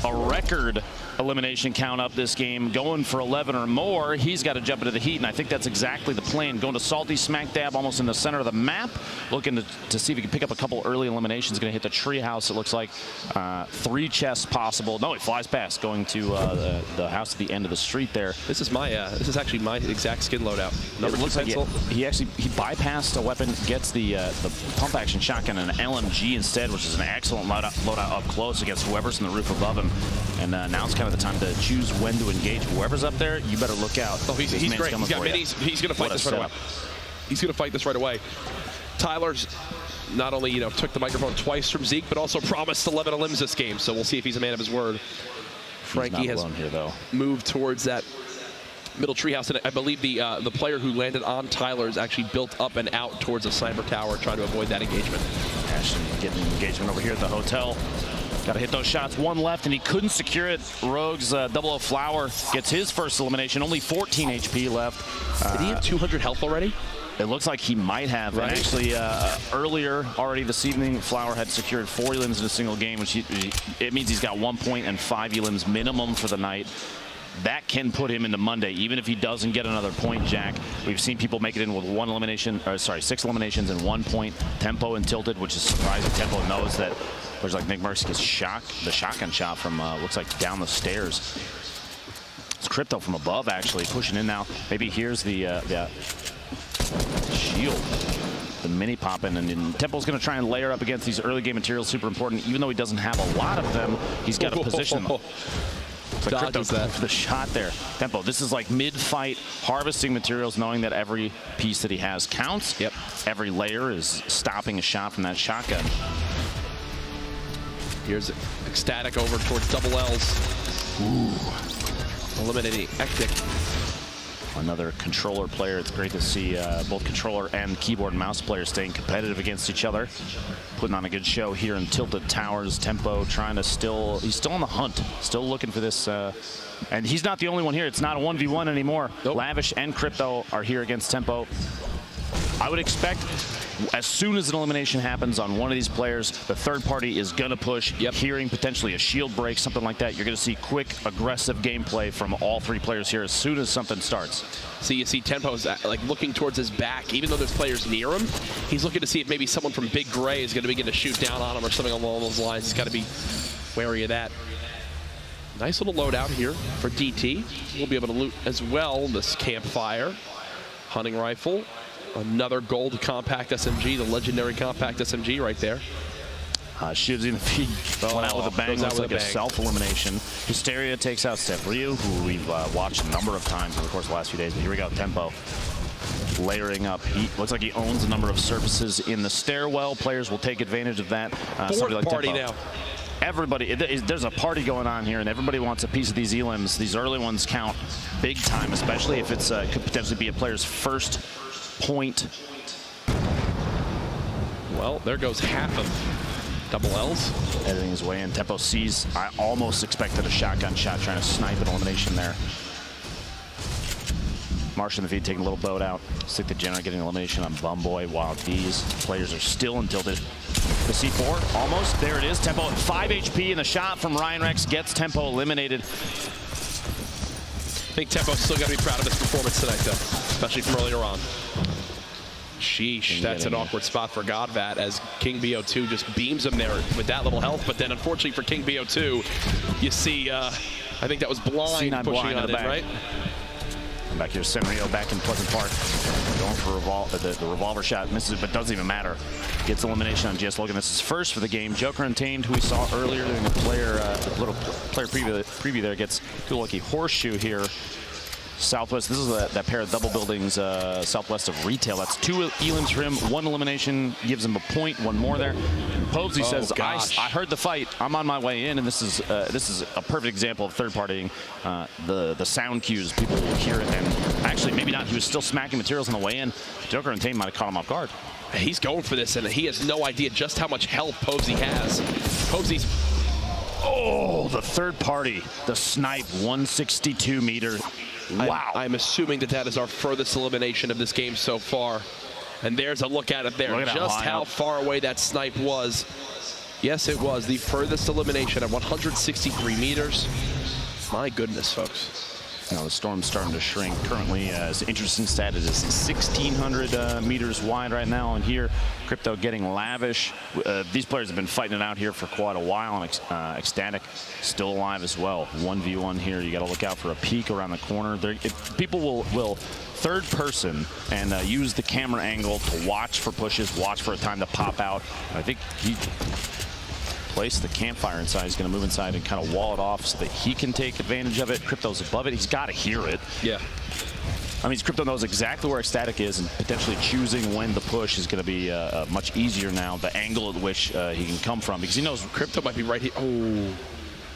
a record elimination count up this game, going for 11 or more, he's got to jump into the heat, and I think that's exactly the plan. Going to Salty smack dab almost in the center of the map, looking to see if he can pick up a couple early eliminations. Going to hit the tree house. It looks like 3 chests possible. No, he flies past, going to the house at the end of the street there. This is actually my exact skin loadout. It looks like he bypassed a weapon, gets the pump action shotgun and an LMG instead, which is an excellent loadout up close against whoever's in the roof above him. And now it's kind of the time to choose when to engage. Whoever's up there, you better look out. Oh, he's great. He's got minis. He's going to fight this right away. He's going to fight this right away. Tyler's not only took the microphone twice from Zeke, but also promised 11 elims this game. So we'll see if he's a man of his word. Frankie has moved towards that middle treehouse, and I believe the player who landed on Tyler's actually built up and out towards a sniper tower, trying to avoid that engagement. Ashton getting engagement over here at the hotel. Got to hit those shots. 1 left, and he couldn't secure it. Rogue's Double O Flower gets his first elimination. Only 14 HP left. Did he have 200 health already? It looks like he might have. Right. And actually, earlier already this evening, Flower had secured 4 elims in a single game, which it means he's got 1 point and 5 elims minimum for the night. That can put him into Monday, even if he doesn't get another point, Jack. We've seen people make it in with 6 eliminations and 1 point. Tempo and Tilted, which is surprising. Tempo knows that players like Nick Merckx gets the shotgun shot from, looks like down the stairs. It's Crypto from above, actually, pushing in now. Maybe here's the shield. The mini popping, and Tempo's going to try and layer up against these early game materials. Super important. Even though he doesn't have a lot of them, he's got to position them. But Crypto going for the shot there. Tempo, this is like mid-fight harvesting materials, knowing that every piece that he has counts. Yep. Every layer is stopping a shot from that shotgun. Here's Ecstatic over towards Double L's. Ooh. Eliminating Ectic. Another controller player. It's great to see both controller and keyboard and mouse players staying competitive against each other. Putting on a good show here in Tilted Towers. Tempo trying to he's still on the hunt. Still looking for this. And he's not the only one here. It's not a 1v1 anymore. Nope. Lavish and Crypto are here against Tempo. I would expect as soon as an elimination happens on one of these players, the third party is going to push, hearing potentially a shield break, something like that. You're going to see quick, aggressive gameplay from all 3 players here as soon as something starts. So you see Tempo's like looking towards his back, even though there's players near him. He's looking to see if maybe someone from Big Gray is going to begin to shoot down on him or something along those lines. He's got to be wary of that. Nice little loadout here for DT. We'll be able to loot as well this campfire, hunting rifle, another gold compact SMG, the legendary compact SMG right there. Shields in the feed, going out with a bang, looks like a self-elimination. Hysteria takes out Steph Ryu, who we've watched a number of times over the course of the last few days. But here we go, Tempo. Layering up. He looks like he owns a number of surfaces in the stairwell. Players will take advantage of that. Fourth like party Tempo. now. Everybody, there's a party going on here, and everybody wants a piece of these elims. These early ones count big time, especially if it's could potentially be a player's first point. Well, there goes half of double L's. Editing his way in. Tempo sees. I almost expected a shotgun shot trying to snipe an elimination there. Marsh in the feed taking a little boat out. Stick the Jenner getting elimination on Bumboy while these players are still untilted. The C4 almost. There it is. Tempo at 5 HP, and the shot from Ryan Rex gets Tempo eliminated. I think Tempo's still got to be proud of his performance tonight, though, especially from earlier on. Sheesh, that's an awkward spot for Godvat as King BO2 just beams him there with that little health. But then, unfortunately for King BO2, you see, I think that was blind C9 pushing blind on in it, the right? Back here, Senrio back in Pleasant Park. Going for the revolver shot. Misses it, but doesn't even matter. Gets elimination on GS Logan. This is first for the game. Joker Untamed, who we saw earlier in the little player preview there, gets Cool Lucky Horseshoe here. Southwest, this is that pair of double buildings southwest of retail. That's 2 elims for him. 1 elimination gives him a point. 1 more there. Posey says, I heard the fight. I'm on my way in, and this is a perfect example of third partying. The sound cues, people will hear it, and actually maybe not. He was still smacking materials on the way in. Joker and Tame might have caught him off guard. He's going for this, and he has no idea just how much health Posey has. Posey's. Oh, the third party, the snipe, 162 meter. Wow. I'm assuming that is our furthest elimination of this game so far. And there's a look at it there. Look at just how far away that snipe was. Yes, it was the furthest elimination at 163 meters. My goodness, folks. Now the storm's starting to shrink. Currently, as interesting stat, it is 1,600 meters wide right now. And here, Crypto getting lavish. These players have been fighting it out here for quite a while. And Ecstatic still alive as well. 1v1 here. You got to look out for a peek around the corner. People will third person and use the camera angle to watch for pushes, watch for a time to pop out. I think he place the campfire inside. He's going to move inside and kind of wall it off so that he can take advantage of it. Crypto's above it. He's got to hear it. Yeah. I mean, Crypto knows exactly where Ecstatic is, and potentially choosing when the push is going to be much easier now, the angle at which he can come from, because he knows Crypto might be right here. Oh.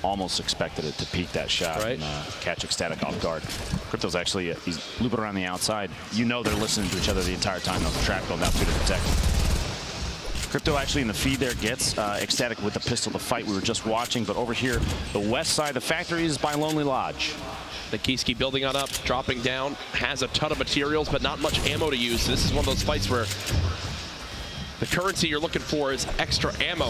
Almost expected it to peek that shot and catch Ecstatic off guard. Crypto's actually, he's looping around the outside. You know they're listening to each other the entire time. There's a trap going down through to protect. Crypto actually in the feed there gets Ecstatic with the pistol to fight we were just watching. But over here, the west side, the factory is by Lonely Lodge. Nikiski building on up, dropping down, has a ton of materials, but not much ammo to use. This is one of those fights where the currency you're looking for is extra ammo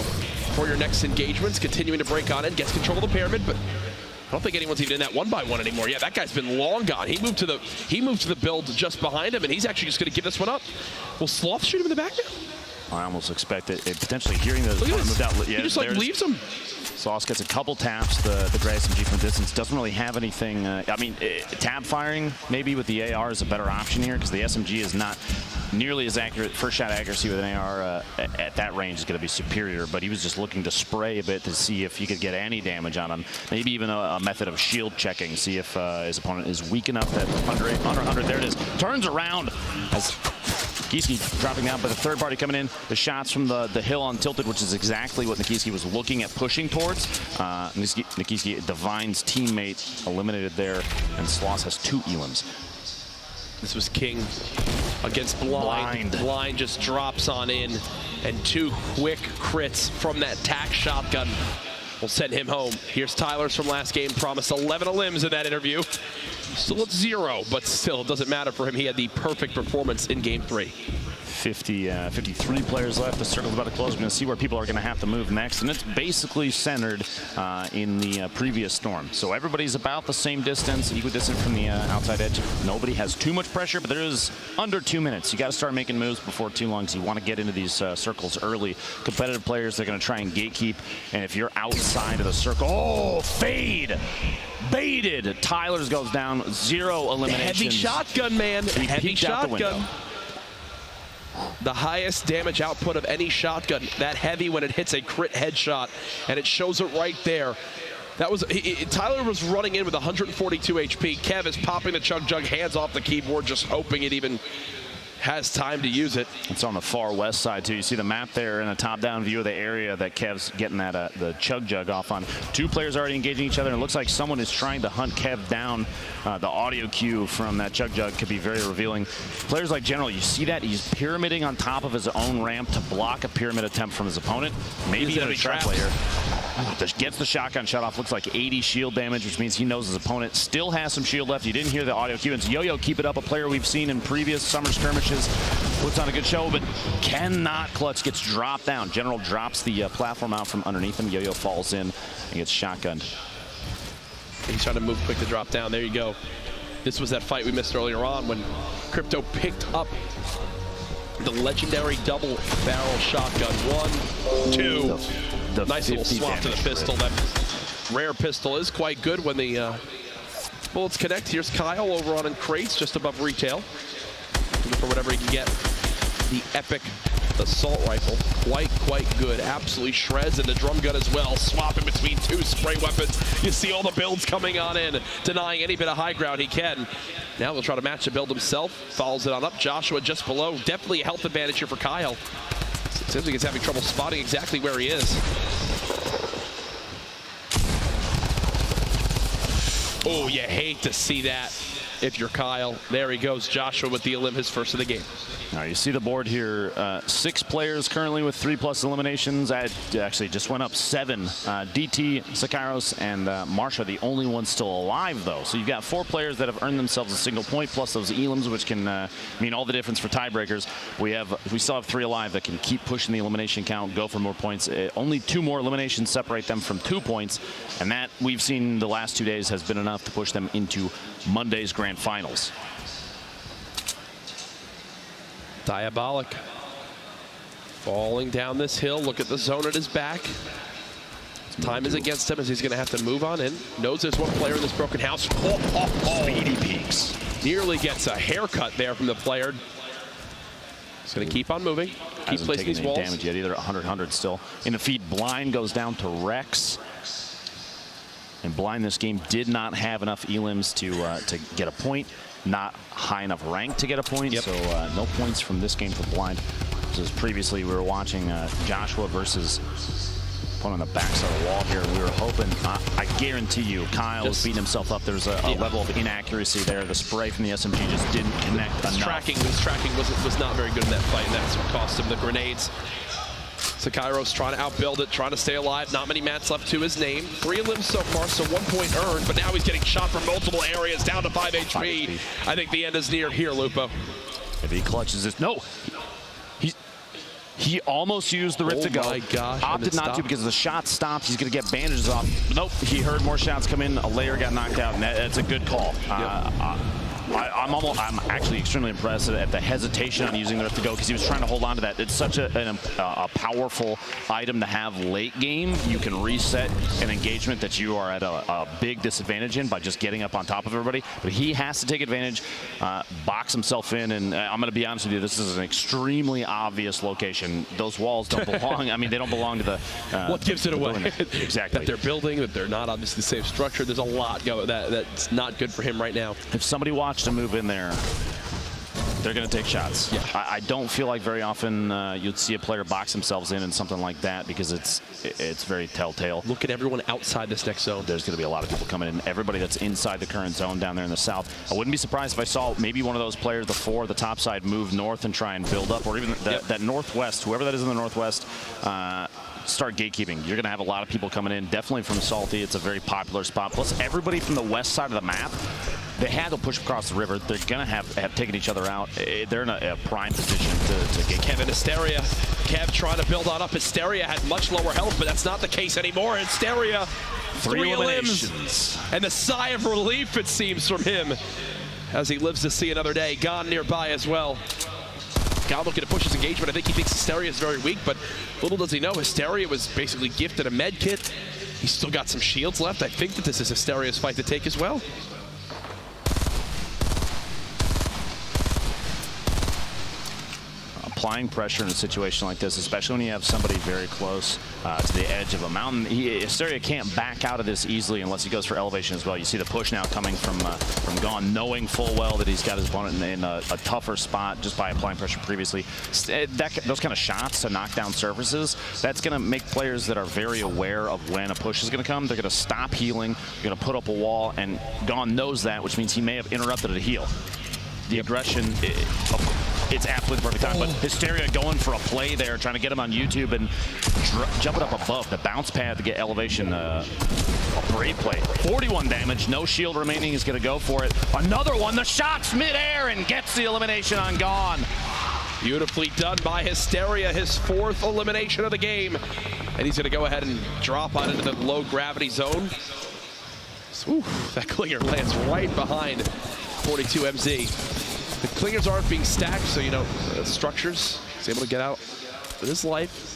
for your next engagements. Continuing to break on in, gets control of the pyramid, but I don't think anyone's even in that 1-by-1 anymore. Yeah, that guy's been long gone. He moved to the build just behind him, and he's actually just going to give this one up. Will Sloth shoot him in the back now? I almost expect it potentially hearing the moved out. Yeah, he just like leaves him. Sauce gets a couple taps. The gray SMG from distance doesn't really have anything. I mean, tab firing maybe with the AR is a better option here because the SMG is not nearly as accurate. First shot accuracy with an AR at that range is going to be superior, but he was just looking to spray a bit to see if he could get any damage on him. Maybe even a method of shield checking, see if his opponent is weak enough that under 100, there it is. Turns around as Nikiski dropping down, but the third party coming in. The shots from the hill on Tilted, which is exactly what Nikiski was looking at pushing towards. Nikiski, Divine's teammate, eliminated there, and Sloss has 2 elims. This was King against Blind. Blind just drops on in, and 2 quick crits from that tack shotgun will send him home. Here's Tyler's from last game, promised 11 elims in that interview. Still at 0, but still, it doesn't matter for him. He had the perfect performance in game 3. 53 players left. The circle's about to close. We're going to see where people are going to have to move next, and it's basically centered in the previous storm. So everybody's about the same distance, equidistant from the outside edge. Nobody has too much pressure, but there is under 2 minutes. You got to start making moves before too long, because you want to get into these circles early. Competitive players, they're going to try and gatekeep, and if you're outside of the circle, oh, fade! Baited. Tyler's goes down, 0 eliminations. Heavy shotgun, man. Heavy shotgun. The highest damage output of any shotgun. That heavy when it hits a crit headshot, and it shows it right there. That was Tyler was running in with 142 HP. Kev is popping the chug jug, hands off the keyboard, just hoping it even has time to use it. It's on the far west side too. You see the map there and a top-down view of the area that Kev's getting that the chug jug off on. 2 players already engaging each other, and it looks like someone is trying to hunt Kev down. The audio cue from that chug jug could be very revealing. Players like General, you see that he's pyramiding on top of his own ramp to block a pyramid attempt from his opponent. Maybe even a trap player. Just gets the shotgun shut off. Looks like 80 shield damage, which means he knows his opponent still has some shield left. You didn't hear the audio cue. And Yo-Yo, keep it up. A player we've seen in previous summer skirmishes. Puts on a good show, but cannot clutch. Gets dropped down. General drops the platform out from underneath him. Yo-Yo falls in and gets shotgunned. He's trying to move quick to drop down. There you go. This was that fight we missed earlier on when Crypto picked up the legendary double barrel shotgun. 1, 2. The nice little swap to the pistol. That rare pistol is quite good when the bullets connect. Here's Kyle over on in crates just above retail. Looking for whatever he can get. The epic assault rifle, quite good. Absolutely shreds, and the drum gun as well. Swapping between 2 spray weapons. You see all the builds coming on in, denying any bit of high ground he can. Now he'll try to match the build himself. Follows it on up. Joshua just below. Definitely a health advantage here for Kyle. Seems like he's having trouble spotting exactly where he is. Oh, you hate to see that if you're Kyle. There he goes, Joshua with the elim, his first of the game. Now you see the board here. 6 players currently with 3+ eliminations. Actually just went up 7. DT, Sakairos, and Marsha, the only ones still alive though. So you've got 4 players that have earned themselves a single point, plus those elims, which can mean all the difference for tiebreakers. We still have 3 alive that can keep pushing the elimination count, go for more points. Only 2 more eliminations separate them from 2 points, and that we've seen the last 2 days has been enough to push them into Monday's grand finals. Diabolic. Falling down this hill. Look at the zone at his back. Time is against him as he's going to have to move on in. Knows there's 1 player in this broken house. Speedy peaks. Nearly gets a haircut there from the player. He's going to keep on moving. Keep placing these walls. Damage yet either. 100 still. In the feed, Blind goes down to Rex. And Blind this game did not have enough elims to get a point. Not high enough rank to get a point, so no points from this game for Blind. As previously we were watching Joshua versus one on the backside of the wall here. We were hoping, I guarantee you, Kyle was beating himself up. There's a level of inaccuracy there. The spray from the SMG just didn't connect enough. His tracking was not very good in that fight, and that's what cost him the grenades. Sakairos trying to outbuild it, trying to stay alive. Not many mats left to his name. 3 limbs so far, so 1 point earned, but now he's getting shot from multiple areas, down to 5 HP. I think the end is near here, Lupo. If he clutches this, no. He almost used the rip to go. My gosh. Opted not to because the shot stopped. He's going to get bandages off. Nope, he heard more shots come in. A layer got knocked out, and that's a good call. I'm actually extremely impressed at the hesitation on using the rip to go because he was trying to hold on to that. It's such a powerful item to have late game. You can reset an engagement that you are at a big disadvantage in by just getting up on top of everybody. But he has to take advantage, box himself in, and I'm going to be honest with you, this is an extremely obvious location. Those walls don't belong. I mean, they don't belong to the... what gives it away? Exactly. That they're building, that they're not obviously the same structure. There's a lot that's not good for him right now. If somebody watched to move in there, they're going to take shots. Yeah. I don't feel like very often you'd see a player box themselves in something like that because it's very telltale. Look at everyone outside this next zone. There's going to be a lot of people coming in. Everybody that's inside the current zone down there in the south. I wouldn't be surprised if I saw maybe one of those players, the 4, the top side, move north and try and build up, or even that northwest, whoever that is in the northwest, start gatekeeping. You're going to have a lot of people coming in, definitely from Salty. It's a very popular spot. Plus, everybody from the west side of the map They had to push across the river. They're going to have taken each other out. They're in a prime position to get Kevin Hysteria. Kev trying to build on up. Hysteria had much lower health, but that's not the case anymore. Hysteria, 3 eliminations. And the sigh of relief, it seems, from him as he lives to see another day. Gone nearby as well. Gone looking to push his engagement. I think he thinks Hysteria is very weak, but little does he know, Hysteria was basically gifted a med kit. He's still got some shields left. I think that this is Hysteria's fight to take as well. Applying pressure in a situation like this, especially when you have somebody very close to the edge of a mountain. Hysteria can't back out of this easily unless he goes for elevation as well. You see the push now coming from Gone, knowing full well that he's got his opponent in a tougher spot just by applying pressure previously. Those kind of shots to knock down surfaces, that's going to make players that are very aware of when a push is going to come. They're going to stop healing, they're going to put up a wall, and Gone knows that, which means he may have interrupted a heal. The aggression, it's absolutely the perfect time, but Hysteria going for a play there, trying to get him on YouTube and jumping up above the bounce pad to get elevation. A great play. 41 damage, no shield remaining, is going to go for it. Another one, the shot's midair and gets the elimination on Gone. Beautifully done by Hysteria, his 4th elimination of the game. And he's going to go ahead and drop on into the low gravity zone. Ooh, that clinger lands right behind 42 MZ. The clingers aren't being stacked, so you know, structures. He's able to get out with his life.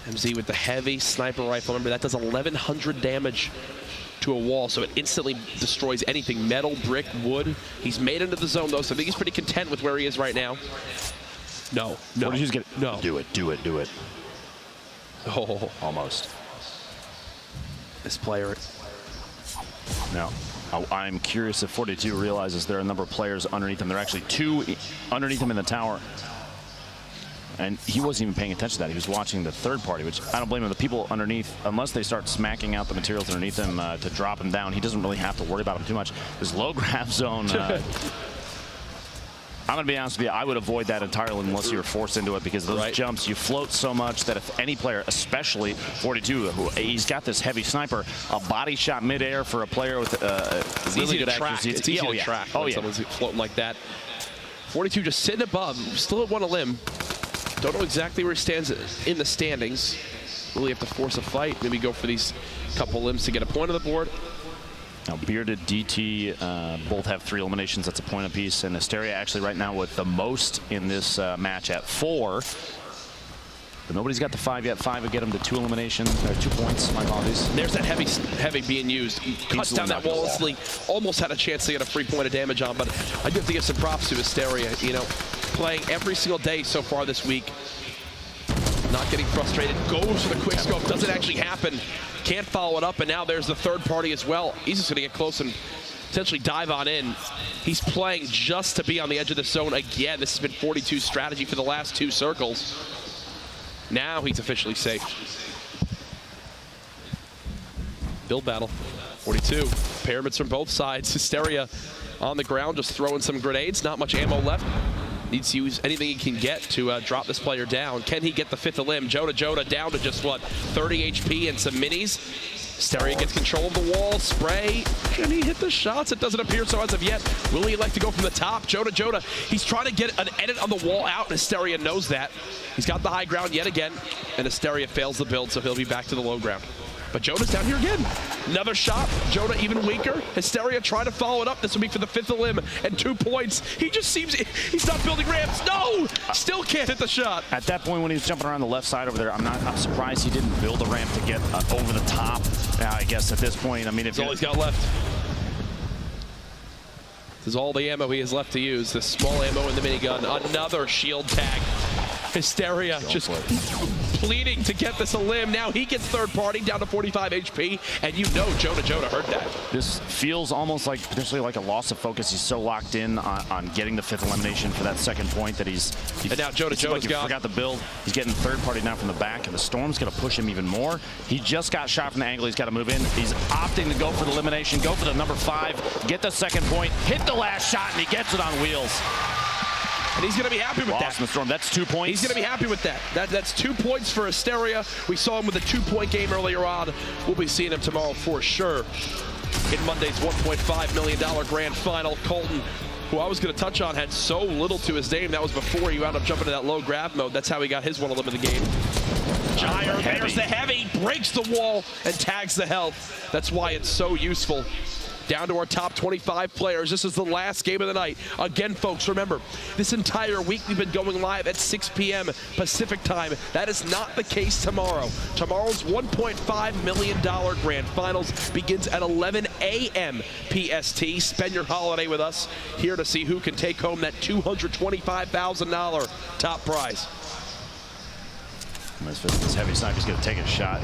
MZ with the heavy sniper rifle. Remember, that does 1,100 damage to a wall, so it instantly destroys anything. Metal, brick, wood. He's made into the zone, though, so I think he's pretty content with where he is right now. No. No. Do it. Oh. Almost. This player. No. I'm curious if 42 realizes there are a number of players underneath him. There are actually 2 underneath him in the tower. And he wasn't even paying attention to that. He was watching the third party, which I don't blame him. The people underneath, unless they start smacking out the materials underneath him to drop him down, he doesn't really have to worry about him too much. This low grab zone, I'm going to be honest with you, I would avoid that entirely unless you were forced into it, because those jumps, you float so much that if any player, especially 42, he's got this heavy sniper, a body shot midair for a player with really good accuracy. It's easy to track when someone's floating like that. 42 just sitting above, still at 1 a limb. Don't know exactly where he stands in the standings. Really have to force a fight, maybe go for these couple limbs to get a point on the board. Now, Bearded, DT, both have 3 eliminations. That's a point apiece. And Hysteria actually right now with the most in this match at 4. But nobody's got the 5 yet. 5 would get him to 2 eliminations, or 2 points. My apologies. There's that heavy being used. He cuts down that wall instantly. Almost had a chance to get a 3 point of damage on, but I do have to give some props to Hysteria. You know, playing every single day so far this week. Not getting frustrated. Goes for the quick scope. Doesn't actually happen. Can't follow it up, and now there's the third party as well. He's just going to get close and potentially dive on in. He's playing just to be on the edge of the zone again. This has been 42's strategy for the last 2 circles. Now he's officially safe. Build battle. 42. Pyramids from both sides. Hysteria on the ground, just throwing some grenades. Not much ammo left. Needs to use anything he can get to drop this player down. Can he get the 5th limb? Joda down to just, what, 30 HP and some minis. Hysteria gets control of the wall. Spray. Can he hit the shots? It doesn't appear so as of yet. Will he like to go from the top? Joda. He's trying to get an edit on the wall out, and Hysteria knows that. He's got the high ground yet again, and Hysteria fails the build, so he'll be back to the low ground. But Joda's down here again. Another shot. Joda even weaker. Hysteria trying to follow it up. This will be for the 5th limb and 2 points. He just seems, he's not building ramps. No! Still can't hit the shot. At that point when he was jumping around the left side over there, I'm surprised he didn't build a ramp to get over the top. I guess at this point, I mean, if that's all he's got left. This is all the ammo he has left to use. The small ammo in the minigun. Another shield tag. Hysteria just pleading to get this a limb. Now he gets third party down to 45 HP, and you know Joda heard that. This feels almost like potentially like a loss of focus. He's so locked in on getting the 5th elimination for that 2nd point that he's and now Joda's like he forgot the build. He's getting third party now from the back, and the Storm's going to push him even more. He just got shot from the angle. He's got to move in. He's opting to go for the elimination, go for the number 5, get the 2nd point, hit the last shot, and he gets it on wheels. And he's going to be happy with that. In the Storm. That's 2 points. He's going to be happy with that. That's 2 points for Hysteria. We saw him with a 2-point game earlier on. We'll be seeing him tomorrow for sure in Monday's $1.5 million grand final. Colton, who I was going to touch on, had so little to his name. That was before he wound up jumping to that low grab mode. That's how he got his one elim in the game. Gyre, there's the heavy, breaks the wall and tags the health. That's why it's so useful. Down to our top 25 players. This is the last game of the night. Again, folks, remember, this entire week we've been going live at 6 p.m. Pacific time. That is not the case tomorrow. Tomorrow's $1.5 million grand finals begins at 11 a.m. PST. Spend your holiday with us here to see who can take home that $225,000 top prize. This heavy sniper's going to take a shot.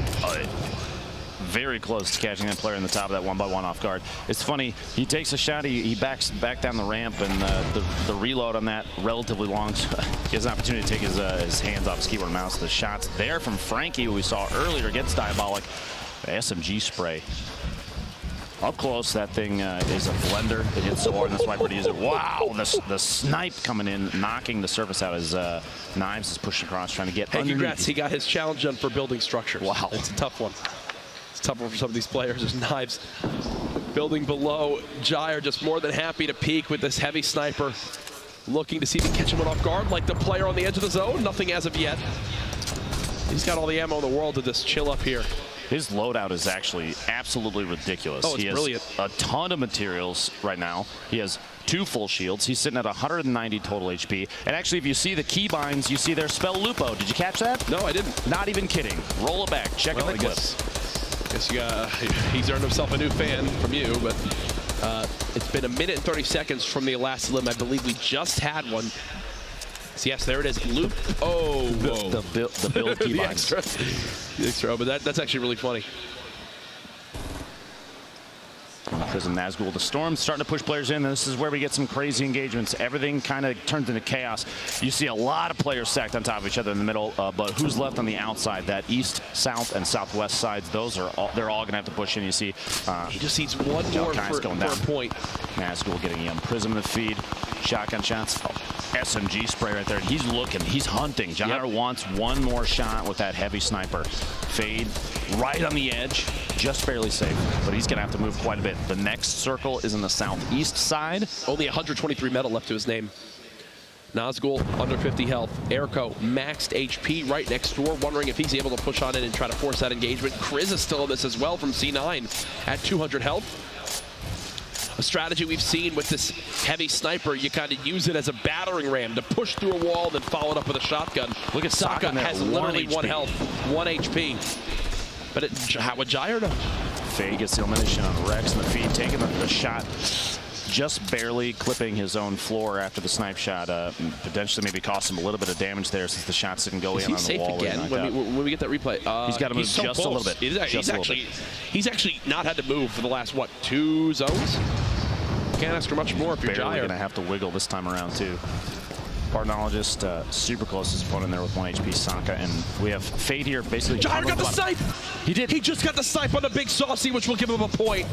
Very close to catching that player in the top of that 1-by-1 off guard. It's funny, he takes a shot, he backs back down the ramp, and the reload on that relatively long. He has an opportunity to take his hands off his keyboard and mouse. The shots there from Frankie, who we saw earlier, gets diabolic. The SMG spray. Up close, that thing is a blender. It hits so hard, and the sniper to use it. Wow, the snipe coming in, knocking the surface out. His knives is pushing across, trying to get underneath. Congrats, he got his challenge done for building structures. Wow. It's a tough one. It's a tough one for some of these players. There's knives building below. Gyre just more than happy to peek with this heavy sniper. Looking to see if he can catch him off guard like the player on the edge of the zone. Nothing as of yet. He's got all the ammo in the world to just chill up here. His loadout is actually absolutely ridiculous. Oh, it's brilliant. He has a ton of materials right now. He has 2 full shields. He's sitting at 190 total HP. And actually, if you see the keybinds, you see their spell Lupo. Did you catch that? No, I didn't. Not even kidding. Roll it back. Check out the clip. He's earned himself a new fan from you, but it's been 1 minute and 30 seconds from the last limb. I believe we just had one. So yes, there it is. Loop. Oh, whoa. The build keybinds. the extra, but that's actually really funny. Prism Nazgul, the Storm starting to push players in. This is where we get some crazy engagements. Everything kind of turns into chaos. You see a lot of players stacked on top of each other in the middle, but who's left on the outside? That east, south, and southwest sides, they're all going to have to push in. You see he just needs one more for a point. Nazgul getting young Prism in the feed. Shotgun shots. SMG spray right there. He's looking. He's hunting. Gyre wants one more shot with that heavy sniper. Fade right on the edge. Just barely safe, but he's going to have to move quite a bit. The next circle is in the southeast side. Only 123 metal left to his name. Nazgul under 50 health. Airco maxed HP right next door, wondering if he's able to push on in and try to force that engagement. Kriz is still in this as well from C9 at 200 health. A strategy we've seen with this heavy sniper, you kind of use it as a battering ram to push through a wall, then follow it up with a shotgun. Look at Sokka has literally 1 health, 1 HP. But how would Gyre know? Fade gets the elimination on Rex in the feed, taking the shot, just barely clipping his own floor after the snipe shot. Potentially maybe cost him a little bit of damage there since the shots didn't go in on the wall. Again when we get that replay? He's got to move so just close. a little bit. He's actually not had to move for the last, what, 2 zones? Can't ask for much more if you're Gyre. Going to have to wiggle this time around, too. Partnologist, super close to his opponent there with 1 HP, Sokka, and we have Fade here basically. Gyre got the snipe! He did. He just got the snipe on the big saucy, which will give him a point.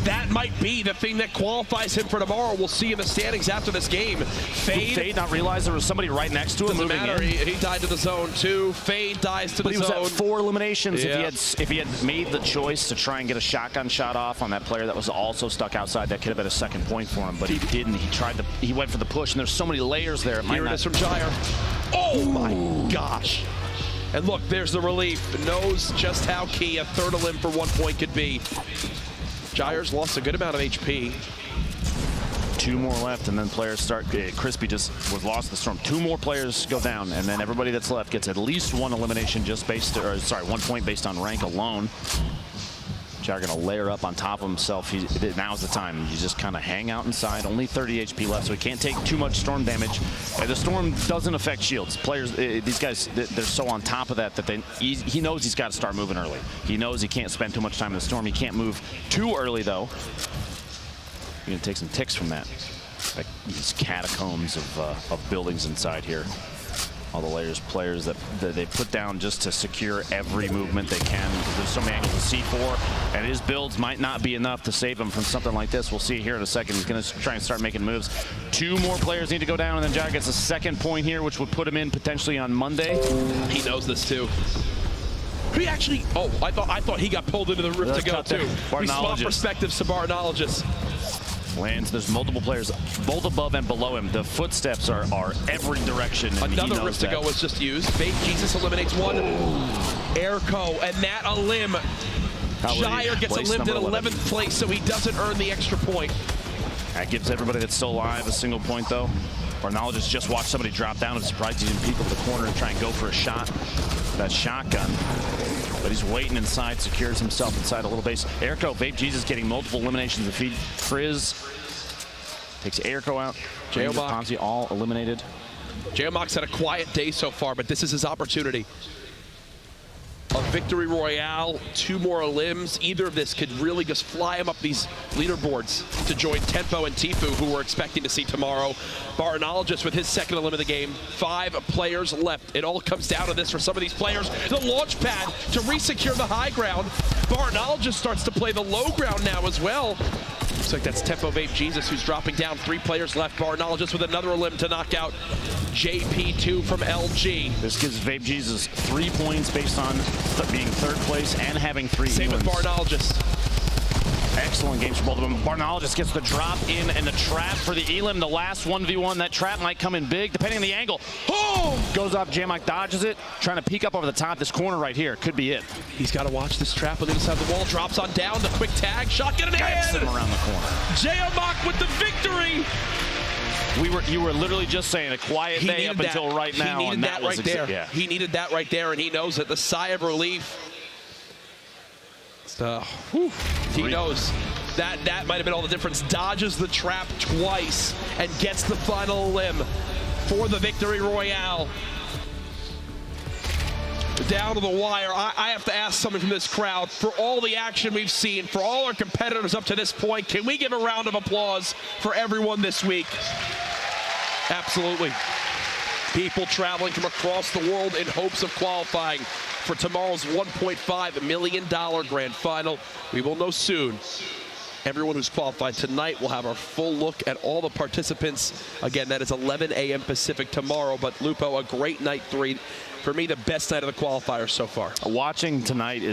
That might be the thing that qualifies him for tomorrow. We'll see in the standings after this game. Fade not realize there was somebody right next to him. Doesn't matter. He died to the zone too. Fade dies to the zone. But he was at 4 eliminations. Yeah. If he had made the choice to try and get a shotgun shot off on that player that was also stuck outside, that could have been a second point for him. But he didn't. He went for the push, and there's so many layers there. Here it is from Gyre. Oh my gosh. And look, there's the relief. Knows just how key a third elim for 1 point could be. Gyre's lost a good amount of HP. 2 more left, and then players start. Crispy just was lost to the Storm. 2 more players go down, and then everybody that's left gets at least 1 elimination just based, 1 point based on rank alone. Gyre going to layer up on top of himself. Now's the time. You just kind of hang out inside. Only 30 HP left, so he can't take too much Storm damage. The Storm doesn't affect shields. Players, these guys, they're so on top of that he knows he's got to start moving early. He knows he can't spend too much time in the Storm. He can't move too early, though. You're going to take some ticks from that. Like these catacombs of buildings inside here. All the players that they put down just to secure every movement they can, because there's so many angles of C4, and his builds might not be enough to save him from something like this. We'll see here in a second. He's going to try and start making moves. 2 more players need to go down, and then Gyre gets a second point here, which would put him in potentially on Monday. He knows this too. He actually, I thought he got pulled into the roof to go too. We swap perspectives to Bartologist. Lands, there's multiple players, both above and below him. The footsteps are every direction. Another rift to go was just used. Fake Jesus eliminates one. Airco, and that a limb. Gyre gets a limb in 11th place, so he doesn't earn the extra point. That gives everybody that's still alive a single point, though. Bartologist just watched somebody drop down. I'm surprised he didn't peek over the corner and try and go for a shot. That shotgun. But he's waiting inside, secures himself inside a little base. Airco, Vape Jesus getting multiple eliminations of feed. Frizz takes Airco out. Ponzi all eliminated. Geomox had a quiet day so far, but this is his opportunity. A victory royale, 2 more limbs. Either of this could really just fly him up these leaderboards to join Tempo and Tfue, who we're expecting to see tomorrow. Bartologist with his second elim of the game. 5 players left. It all comes down to this for some of these players. The launch pad to resecure the high ground. Bartologist starts to play the low ground now as well. Looks like that's Tempo Vape Jesus who's dropping down. 3 players left. Bartologist with another elim to knock out JP2 from LG. This gives Vape Jesus 3 points based on being 3rd place and having 3 Same elims. with Bartologist. Excellent games for both of them. Bartologist gets the drop in and the trap for the elim. The last 1v1. That trap might come in big, depending on the angle. Oh! Goes up, Jamok dodges it, trying to peek up over the top. This corner right here could be it. He's got to watch this trap on the other side of the wall. Drops on down, the quick tag, shotgun in hand. Him around the corner. Geomox with the victory. You were literally just saying a quiet day up until right now. He needed that right there. Yeah. He needed that right there, and he knows it. The sigh of relief. He knows that might have been all the difference. Dodges the trap twice and gets the final limb for the victory royale. Down to the wire. I have to ask someone from this crowd, for all the action we've seen, for all our competitors up to this point, can we give a round of applause for everyone this week? Absolutely. People traveling from across the world in hopes of qualifying for tomorrow's $1.5 million grand final. We will know soon. Everyone who's qualified tonight will have our full look at all the participants. Again, that is 11 a.m. Pacific tomorrow. But Lupo, a great night 3. For me, the best night of the qualifiers so far. Watching tonight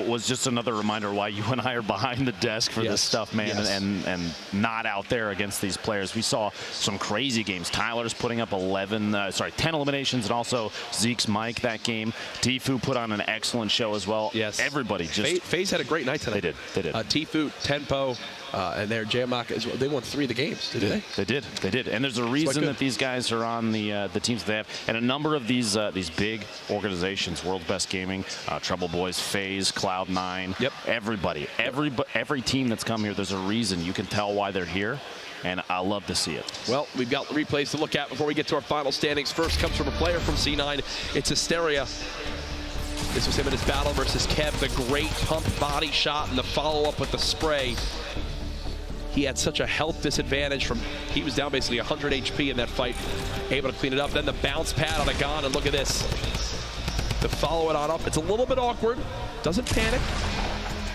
was just another reminder why you and I are behind the desk for this stuff, man, and not out there against these players. We saw some crazy games. Tyler's putting up 10 eliminations, and also Zeke's Mike that game. Tfue put on an excellent show as well. Yes. Everybody just... FaZe had a great night tonight. They did. Tfue, Tempo, and their Geomox as well. They won 3 of the games, didn't they? They did. And there's a reason that these guys are on the teams they have. And a number of these big organizations, World's Best Gaming, Trouble Boys, FaZe, Cloud9, every team that's come here, there's a reason. You can tell why they're here, and I love to see it. Well, we've got replays to look at before we get to our final standings. First comes from a player from C9. It's Hysteria. This was him in his battle versus Kev. The great pump body shot and the follow-up with the spray. He had such a health disadvantage he was down basically 100 HP in that fight, able to clean it up. Then the bounce pad on a gun, and look at this. To follow it on up. It's a little bit awkward. Doesn't panic.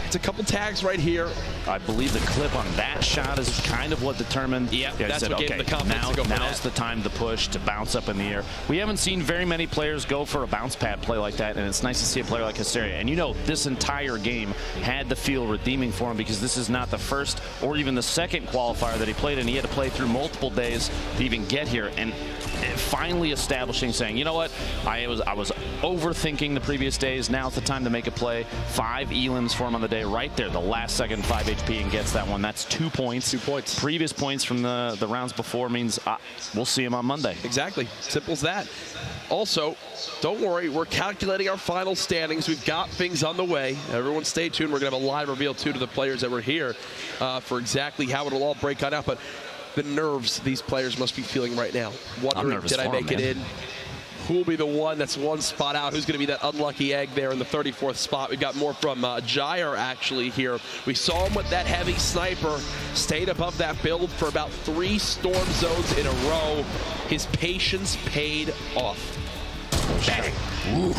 It's a couple tags right here. I believe the clip on that shot is kind of what determined. That's what gave him the confidence to go for that. Now's the time to push, to bounce up in the air. We haven't seen very many players go for a bounce pad play like that, and it's nice to see a player like Hysteria. And you know, this entire game had to feel redeeming for him, because this is not the first or even the second qualifier that he played, and he had to play through multiple days to even get here. And finally establishing, saying, you know what, I was overthinking the previous days. Now's the time to make a play. 5 elims for him on the day right there. The last second 5 HP and gets that one. That's 2 points. 2 points. Previous points from the rounds before means we'll see him on Monday. Exactly. Simple as that. Also, don't worry, we're calculating our final standings. We've got things on the way. Everyone stay tuned. We're going to have a live reveal, too, to the players that were here for exactly how it'll all break out. But the nerves these players must be feeling right now. Wondering, did I make it in? Who will be the one that's one spot out? Who's going to be that unlucky egg there in the 34th spot? We've got more from Gyre actually here. We saw him with that heavy sniper, stayed above that build for about 3 storm zones in a row. His patience paid off. Bang. Ooh.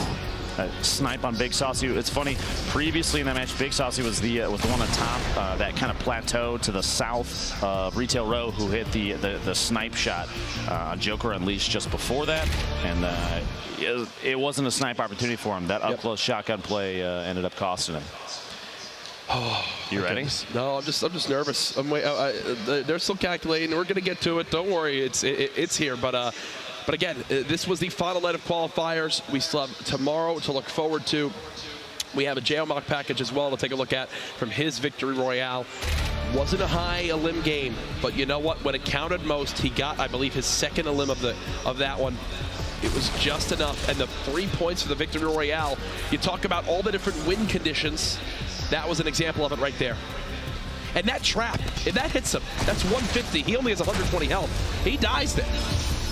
Snipe on Big Saucy. It's funny, previously in that match, Big Saucy was the one on top, that kind of plateau to the south of Retail Row, who hit the snipe shot on Joker Unleashed just before that. And it wasn't a snipe opportunity for him. That up-close shotgun play ended up costing him. Oh, you ready? No, I'm just nervous. They're still calculating. We're gonna get to it. Don't worry, it's here. But again, this was the final night of qualifiers. We still have tomorrow to look forward to. We have a jail mock package as well to take a look at from his victory royale. Wasn't a high elim game, but you know what? When it counted most, he got, I believe, his second elim of that one. It was just enough, and the 3 points for the victory royale. You talk about all the different win conditions. That was an example of it right there. And that trap, if that hits him, that's 150. He only has 120 health. He dies there.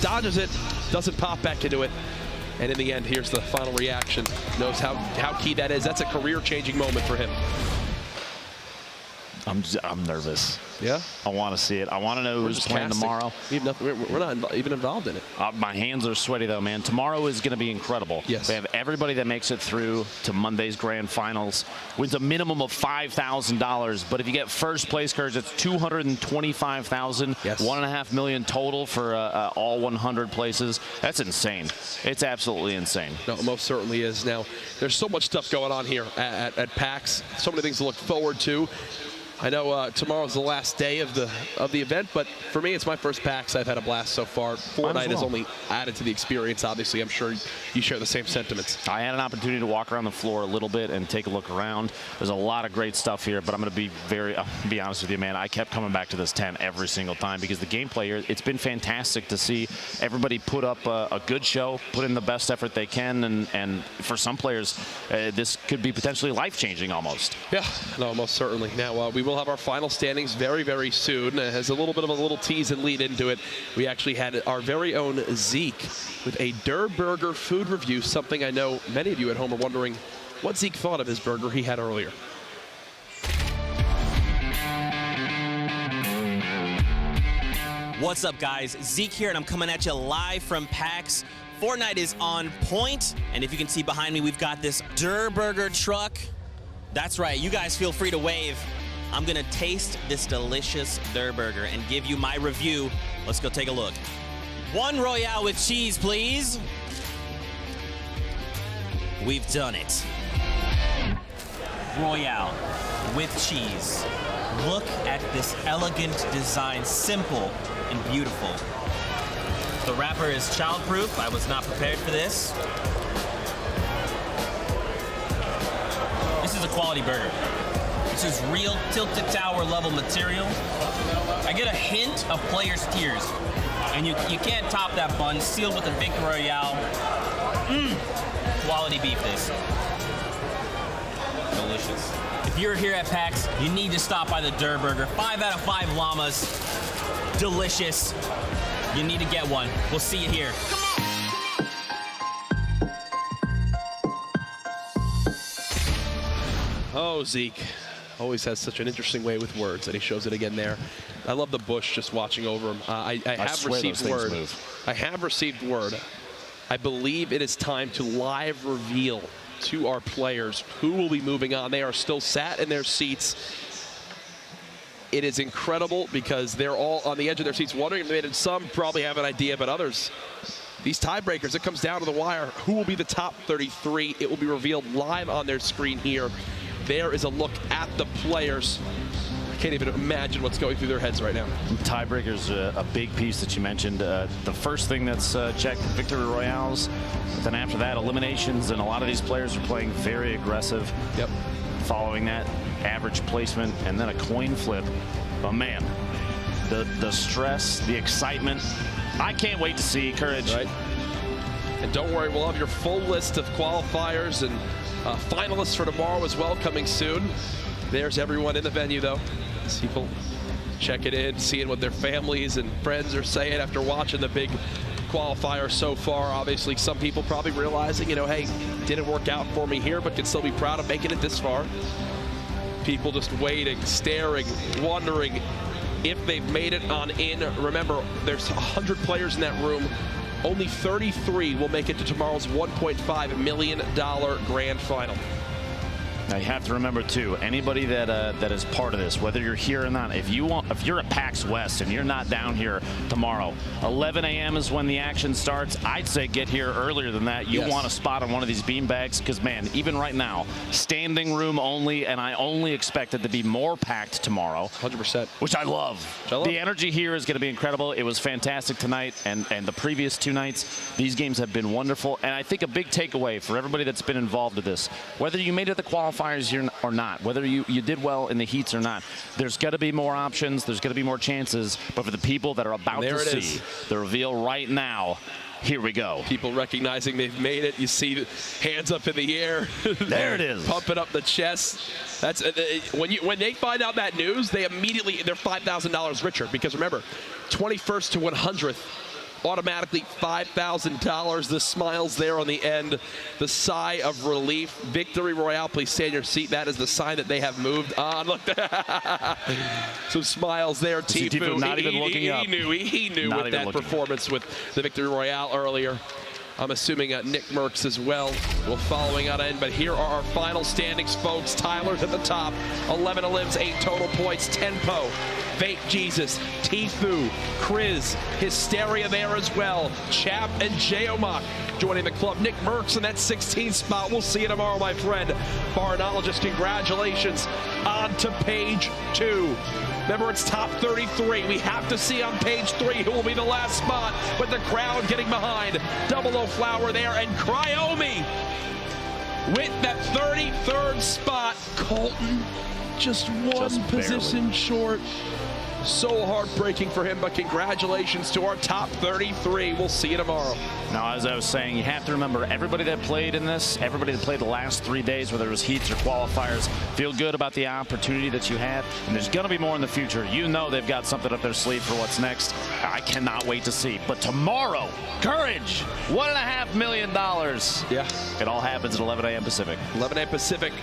Dodges it, doesn't pop back into it. And in the end, here's the final reaction. Knows how key that is. That's a career-changing moment for him. I'm nervous. Yeah? I want to see it. I want to know who's playing tomorrow. We're not even involved in it. My hands are sweaty, though, man. Tomorrow is going to be incredible. Yes. We have everybody that makes it through to Monday's grand finals wins a minimum of $5,000. But if you get first place, Courage, it's $225,000. Yes. $1.5 million total for all 100 places. That's insane. It's absolutely insane. No, it most certainly is. Now, there's so much stuff going on here at PAX. So many things to look forward to. I know tomorrow's the last day of the event, but for me, it's my first PAX. I've had a blast so far. Fortnite has only added to the experience, obviously. I'm sure you share the same sentiments. I had an opportunity to walk around the floor a little bit and take a look around. There's a lot of great stuff here, but I'm going to be honest with you, man. I kept coming back to this tent every single time because the gameplay here, it's been fantastic to see everybody put up a good show, put in the best effort they can, and for some players, this could be potentially life-changing almost. Yeah, no, most certainly. Now, we will have our final standings very, very soon. It has a little bit of a little tease and lead into it. We actually had our very own Zeke with a Der Burger food review, something I know many of you at home are wondering what Zeke thought of his burger he had earlier. What's up, guys? Zeke here, and I'm coming at you live from PAX. Fortnite is on point, and if you can see behind me, we've got this Der Burger truck. That's right, you guys feel free to wave. I'm gonna taste this delicious Der Burger and give you my review. Let's go take a look. One Royale with cheese, please. We've done it. Royale with cheese. Look at this elegant design, simple and beautiful. The wrapper is childproof. I was not prepared for this. This is a quality burger. This is real Tilted Tower level material. I get a hint of player's tears. And you can't top that bun, sealed with a Victory Royale. Quality beef this. Delicious. If you're here at PAX, you need to stop by the Der Burger. 5 out of 5 llamas. Delicious. You need to get one. We'll see you here. Come on. Oh, Zeke always has such an interesting way with words, and he shows it again there. I love the bush just watching over him. I have received word. I have received word. I believe it is time to live reveal to our players who will be moving on. They are still sat in their seats. It is incredible because they're all on the edge of their seats wondering if they made it. Some probably have an idea, but others, these tiebreakers, it comes down to the wire. Who will be the top 33? It will be revealed live on their screen here. There is a look at the players. I can't even imagine what's going through their heads right now. Tiebreakers, a big piece that you mentioned. The first thing that's checked, victory royales. But then after that, eliminations, and a lot of these players are playing very aggressive. Yep. Following that, average placement, and then a coin flip. But man, the stress, the excitement. I can't wait to see Courage. Right. And don't worry, we'll have your full list of qualifiers and finalists for tomorrow as well coming soon. There's everyone in the venue, though. As people checking in, seeing what their families and friends are saying after watching the big qualifier so far. Obviously, some people probably realizing, you know, hey, didn't work out for me here, but can still be proud of making it this far. People just waiting, staring, wondering if they've made it on in. Remember, there's 100 players in that room. Only 33 will make it to tomorrow's $1.5 million grand final. Now you have to remember too, anybody that is part of this, whether you're here or not, if you're at PAX West and you're not down here tomorrow, 11 a.m. is when the action starts. I'd say get here earlier than that. You want a spot on one of these beanbags because, man, even right now, standing room only, and I only expect it to be more packed tomorrow. 100%. Which I love. The energy here is going to be incredible. It was fantastic tonight and the previous 2 nights. These games have been wonderful, and I think a big takeaway for everybody that's been involved with this, whether you made it to the qualifiers or not, whether you did well in the heats or not, there's got to be more options, there's got to be more chances, but for the people that are about to see the reveal right now, here we go. People recognizing they've made it. You see the hands up in the air. There it is. Pumping up the chest. That's when they find out that news, they're $5,000 richer, because remember, 21st to 100th, automatically $5,000. The smiles there on the end, the sigh of relief. Victory Royale, please stay in your seat. That is the sign that they have moved on. Look, some smiles there. Tifu, not even looking up. He knew with that performance with the Victory Royale earlier. I'm assuming Nick Merckx as well will following on in. But here are our final standings, folks. Tyler's at the top, 11 elims, 8 total points. Tenpo, Fake Jesus, Tifu, Kriz, Hysteria there as well. Chap and Jeomok joining the club. Nick Merckx in that 16th spot. We'll see you tomorrow, my friend. Barnologist, congratulations. On to page 2. Remember, it's top 33. We have to see on page 3 who will be the last spot, with the crowd getting behind. Double O Flower there, and Cryomi with that 33rd spot. Colton just one position short. So heartbreaking for him, but congratulations to our top 33. We'll see you tomorrow. Now, as I was saying, you have to remember, everybody that played in this, everybody that played the last 3 days, whether it was heats or qualifiers, feel good about the opportunity that you had, and there's going to be more in the future. You know they've got something up their sleeve for what's next. I cannot wait to see. But tomorrow, Courage, $1.5 million. Yeah. It all happens at 11 a.m. Pacific. 11 a.m. Pacific.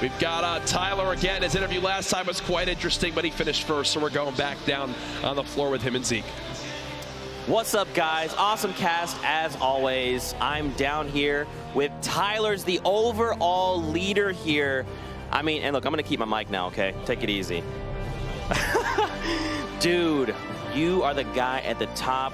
We've got Tyler again. His interview last time was quite interesting, but he finished first, so we're going back down on the floor with him and Zeke. What's up, guys? Awesome cast as always. I'm down here with Tyler's the overall leader here. I mean, and look, I'm gonna keep my mic now, okay? Take it easy. Dude, you are the guy at the top.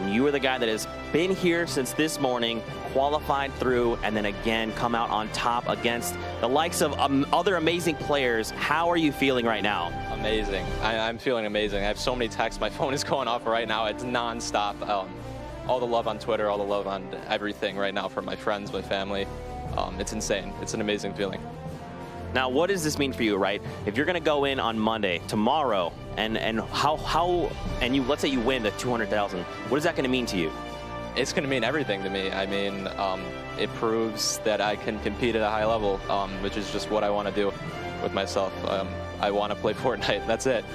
You are the guy that has been here since this morning, qualified through, and then again come out on top against the likes of other amazing players. How are you feeling right now? Amazing. I'm feeling amazing. I have so many texts. My phone is going off right now. It's nonstop. All the love on Twitter, all the love on everything right now from my friends, my family. It's insane. It's an amazing feeling. Now, what does this mean for you, right? If you're going to go in on Monday, tomorrow, and you let's say you win the 200,000, what is that going to mean to you? It's going to mean everything to me. I mean, it proves that I can compete at a high level, which is just what I want to do with myself. I want to play Fortnite. That's it.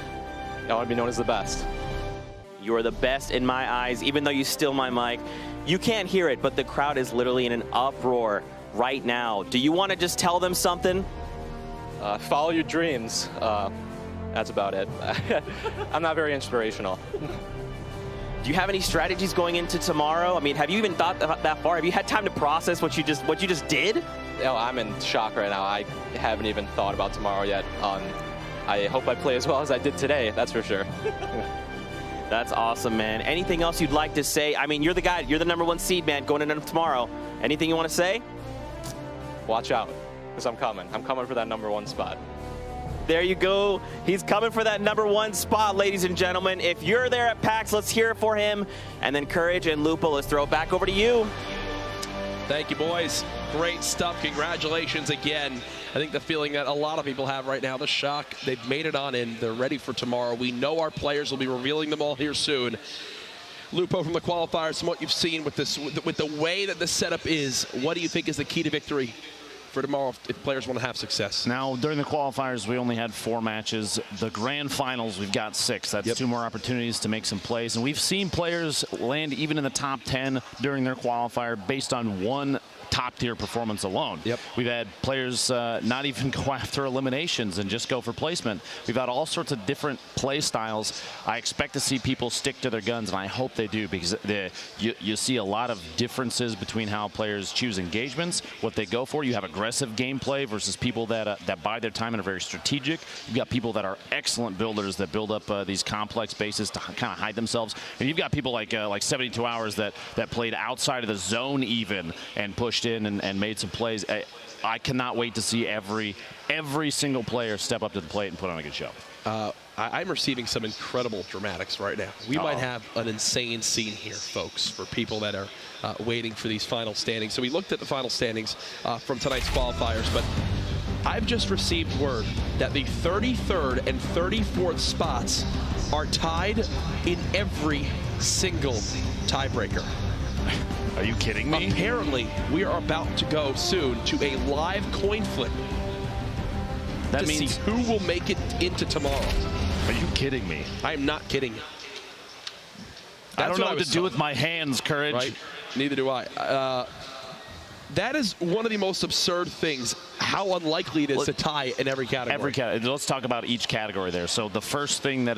I want to be known as the best. You're the best in my eyes, even though you steal my mic. You can't hear it, but the crowd is literally in an uproar right now. Do you want to just tell them something? Follow your dreams. That's about it. I'm not very inspirational. Do you have any strategies going into tomorrow? I mean, have you even thought that far? Have you had time to process what you just did? You know, I'm in shock right now. I haven't even thought about tomorrow yet. I hope I play as well as I did today, that's for sure. That's awesome, man. Anything else you'd like to say? I mean, you're the guy, you're the #1 seed, man, going into tomorrow. Anything you want to say? Watch out, because I'm coming. I'm coming for that #1 spot. There you go. He's coming for that #1 spot, ladies and gentlemen. If you're there at PAX, let's hear it for him. And then Courage and Lupo, let's throw it back over to you. Thank you, boys. Great stuff. Congratulations again. I think the feeling that a lot of people have right now, the shock, they've made it on in. They're ready for tomorrow. We know our players will be revealing them all here soon. Lupo, from the qualifiers, from what you've seen with this, with the way that the setup is, what do you think is the key to victory for tomorrow if players want to have success? Now, during the qualifiers, we only had 4 matches. The grand finals, we've got 6. That's 2 more opportunities to make some plays. And we've seen players land even in the top 10 during their qualifier based on one top-tier performance alone. Yep. We've had players not even go after eliminations and just go for placement. We've had all sorts of different play styles. I expect to see people stick to their guns, and I hope they do, because you see a lot of differences between how players choose engagements, what they go for. You have aggressive gameplay versus people that bide their time and are very strategic. You've got people that are excellent builders that build up these complex bases to kind of hide themselves, and you've got people like 72 Hours that played outside of the zone even and pushed in and made some plays. I cannot wait to see every single player step up to the plate and put on a good show. I'm receiving some incredible dramatics right now. We might have an insane scene here, folks, for people that are waiting for these final standings. So we looked at the final standings from tonight's qualifiers, but I've just received word that the 33rd and 34th spots are tied in every single tiebreaker. Are you kidding me? Apparently, we are about to go soon to a live coin flip. That means see who will make it into tomorrow. Are you kidding me? I am not kidding. I don't know what to do with my hands, Courage. Right? Neither do I. That is one of the most absurd things, how unlikely it is to tie in every category. Let's talk about each category there. So the first thing that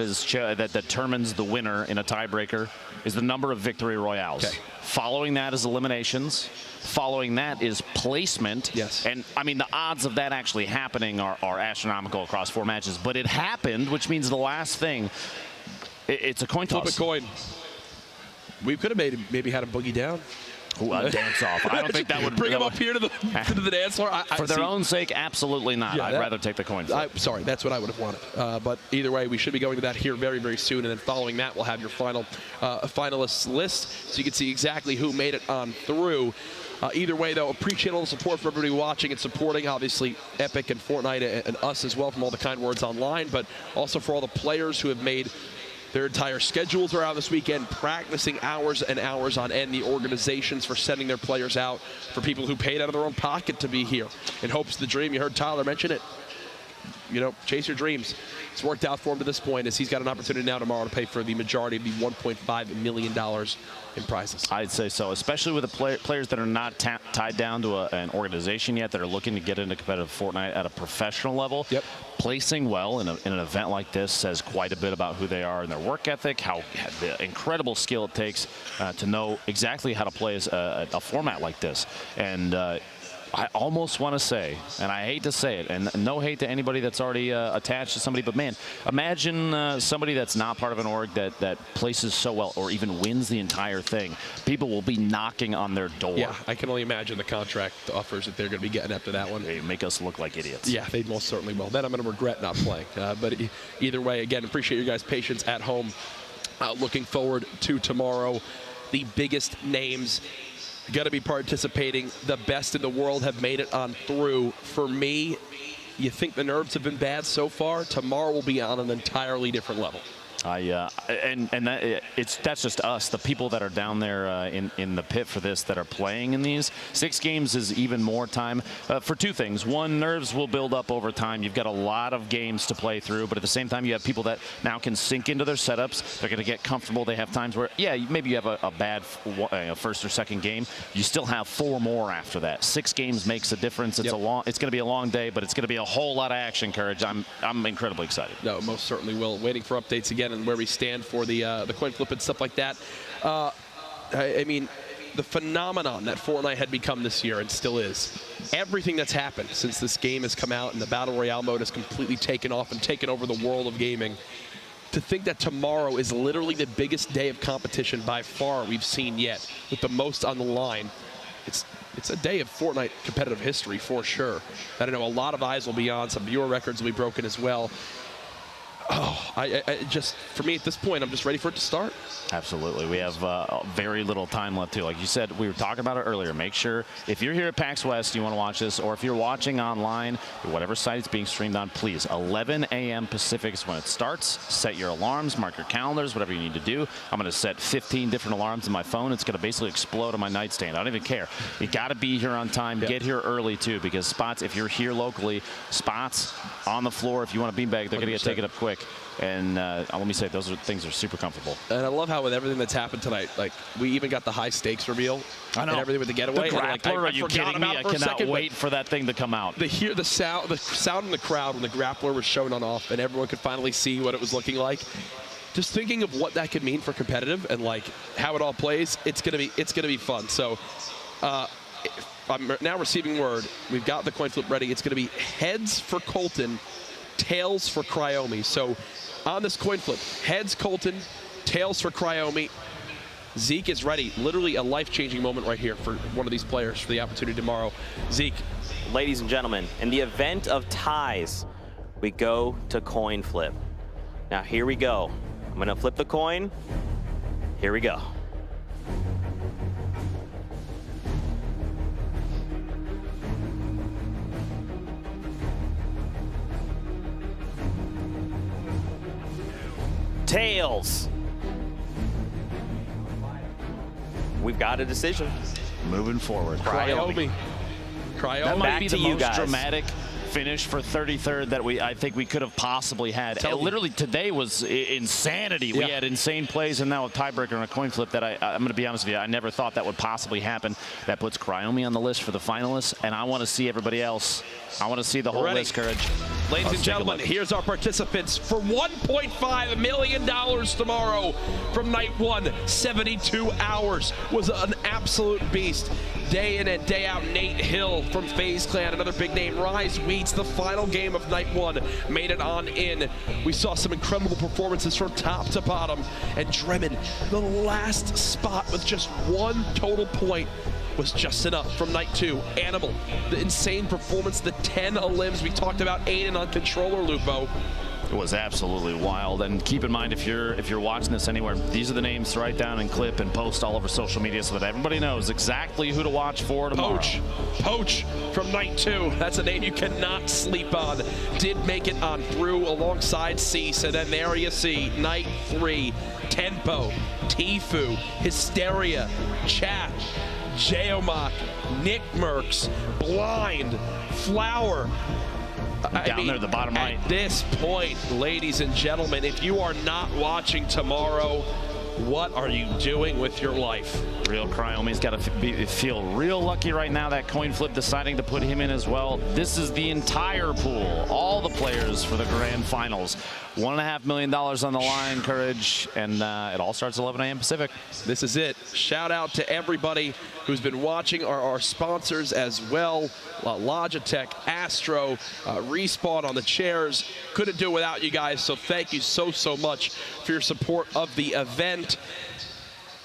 determines the winner in a tiebreaker is the number of victory royales. Okay. Following that is eliminations. Following that is placement. Yes. And, I mean, the odds of that actually happening are astronomical across 4 matches. But it happened, which means the last thing, it's a coin toss. Flip a coin. We could have maybe had a boogie down. Ooh, a dance off. I don't think that would bring them up here to the dance floor. For their own sake, absolutely not. Yeah, I'd rather take the coin flip. Sorry, that's what I would have wanted. But either way, we should be going to that here very, very soon. And then following that, we'll have your final finalists list, so you can see exactly who made it on through. Either way, though, appreciate all the support for everybody watching and supporting, obviously, Epic and Fortnite and us as well, from all the kind words online, but also for all the players who have made their entire schedules are out this weekend, practicing hours and hours on end. The organizations for sending their players out, for people who paid out of their own pocket to be here in hopes of the dream. You heard Tyler mention it. You know, chase your dreams. It's worked out for him to this point, as he's got an opportunity now tomorrow to pay for the majority of the $1.5 million in prizes. I'd say so, especially with the players that are not tied down to an organization yet, that are looking to get into competitive Fortnite at a professional level. Yep. Placing well in an event like this says quite a bit about who they are and their work ethic, how the incredible skill it takes to know exactly how to play a format like this. And I almost want to say, and I hate to say it, and no hate to anybody that's already attached to somebody, but man, imagine somebody that's not part of an org that places so well or even wins the entire thing. People will be knocking on their door. Yeah, I can only imagine the contract offers that they're going to be getting after that one. They make us look like idiots. Yeah, they most certainly will. Then I'm going to regret not playing. But either way, again, appreciate your guys' patience at home. Looking forward to tomorrow. The biggest names got to be participating. The best in the world have made it on through. For me, you think the nerves have been bad so far? Tomorrow will be on an entirely different level. That's just us, the people that are down there in the pit for this, that are playing in these. 6 games is even more time for 2 things. One, nerves will build up over time. You've got a lot of games to play through, but at the same time, you have people that now can sink into their setups. They're going to get comfortable. They have times where, yeah, maybe you have a bad first or second game. You still have 4 more after that. 6 games makes a difference. It's it's going to be a long day, but it's going to be a whole lot of action, Courage. I'm incredibly excited. No, most certainly will. Waiting for updates again and where we stand for the coin flip and stuff like that. I mean, the phenomenon that Fortnite had become this year, and still is, everything that's happened since this game has come out and the Battle Royale mode has completely taken off and taken over the world of gaming, to think that tomorrow is literally the biggest day of competition by far we've seen yet, with the most on the line. It's a day of Fortnite competitive history for sure. I don't know, a lot of eyes will be on, some viewer records will be broken as well. Oh, I just, for me at this point, I'm just ready for it to start. Absolutely. We have very little time left, too. Like you said, we were talking about it earlier. Make sure, if you're here at PAX West, you want to watch this, or if you're watching online, whatever site it's being streamed on, please, 11 a.m. Pacific is when it starts. Set your alarms, mark your calendars, whatever you need to do. I'm going to set 15 different alarms in my phone. It's going to basically explode on my nightstand. I don't even care. You got to be here on time. Get here early, too, because spots, if you're here locally, spots on the floor, if you want a beanbag, they're going to get taken up quick. quick. And let me say, those things are super comfortable. And I love how with everything that's happened tonight, like we even got the high stakes reveal. I know. And everything with the getaway. The and, grappler, I are you forgot kidding me? about it I for a cannot second, wait for that thing to come out. The sound in the crowd when the grappler was shown on off and everyone could finally see what it was looking like. Just thinking of what that could mean for competitive and like how it all plays, it's gonna be fun. So I'm now receiving word. We've got the coin flip ready. It's gonna be heads for Colton, tails for Cryomi. So on this coin flip, heads Colton, tails for Cryomi. Zeke is ready. Literally a life-changing moment right here for one of these players for the opportunity tomorrow. Zeke. Ladies and gentlemen, in the event of ties, we go to coin flip. Now here we go. I'm gonna flip the coin. Here we go. Tails. We've got a decision. Moving forward. Cryomi. That might be the most guys. dramatic finish for 33rd that I think we could have possibly had. Literally today was insanity. Yeah. We had insane plays, and now a tiebreaker and a coin flip that I'm going to be honest with you, I never thought that would possibly happen. That puts Cryomi on the list for the finalists, and I want to see everybody else. I want to see the whole list, Courage. Ladies and gentlemen, here's our participants for $1.5 million tomorrow from night one. 72 hours was an absolute beast. Day in and day out, Nate Hill from FaZe Clan, another big name. Rise Wheats, the final game of night one, made it on in. We saw some incredible performances from top to bottom. And Dremin, the last spot with just one total point, was just enough from night two. Animal, the insane performance, the 10 elims. We talked about Aiden on controller, Lupo. It was absolutely wild. And keep in mind, if you're watching this anywhere, these are the names to write down and clip and post all over social media so that everybody knows exactly who to watch for tomorrow. Poach from night two. That's a name you cannot sleep on. Did make it on through alongside Cease. And then there you see night three. Tempo, Tfue, Hysteria, Chat, Geomach, Nick Merckx, Blind, Flower. Down there at the bottom right. At this point, ladies and gentlemen, if you are not watching tomorrow, what are you doing with your life? Real Cryomi's got to feel real lucky right now, that coin flip deciding to put him in as well. This is the entire pool, all the players for the grand finals. $1.5 million on the line, Courage, and it all starts at 11 a.m. Pacific. This is it. Shout out to everybody who's been watching, our sponsors as well. Logitech, Astro, Respawn on the chairs. Couldn't do it without you guys, so thank you so much for your support of the event.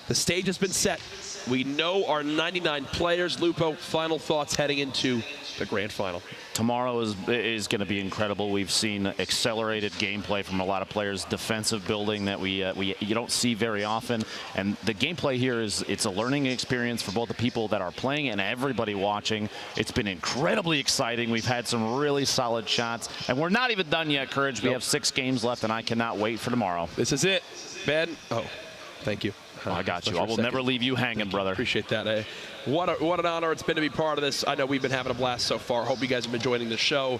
The stage has been set. We know our 99 players. Lupo, final thoughts heading into the grand final. Tomorrow is going to be incredible. We've seen accelerated gameplay from a lot of players, defensive building that you don't see very often. And the gameplay here it's a learning experience for both the people that are playing and everybody watching. It's been incredibly exciting. We've had some really solid shots, and we're not even done yet, Courage. We have 6 games left, and I cannot wait for tomorrow. This is it, Ben. Oh, thank you. I got you. I will never leave you hanging, brother. Appreciate that. What an honor it's been to be part of this. I know we've been having a blast so far. Hope you guys have been enjoying the show.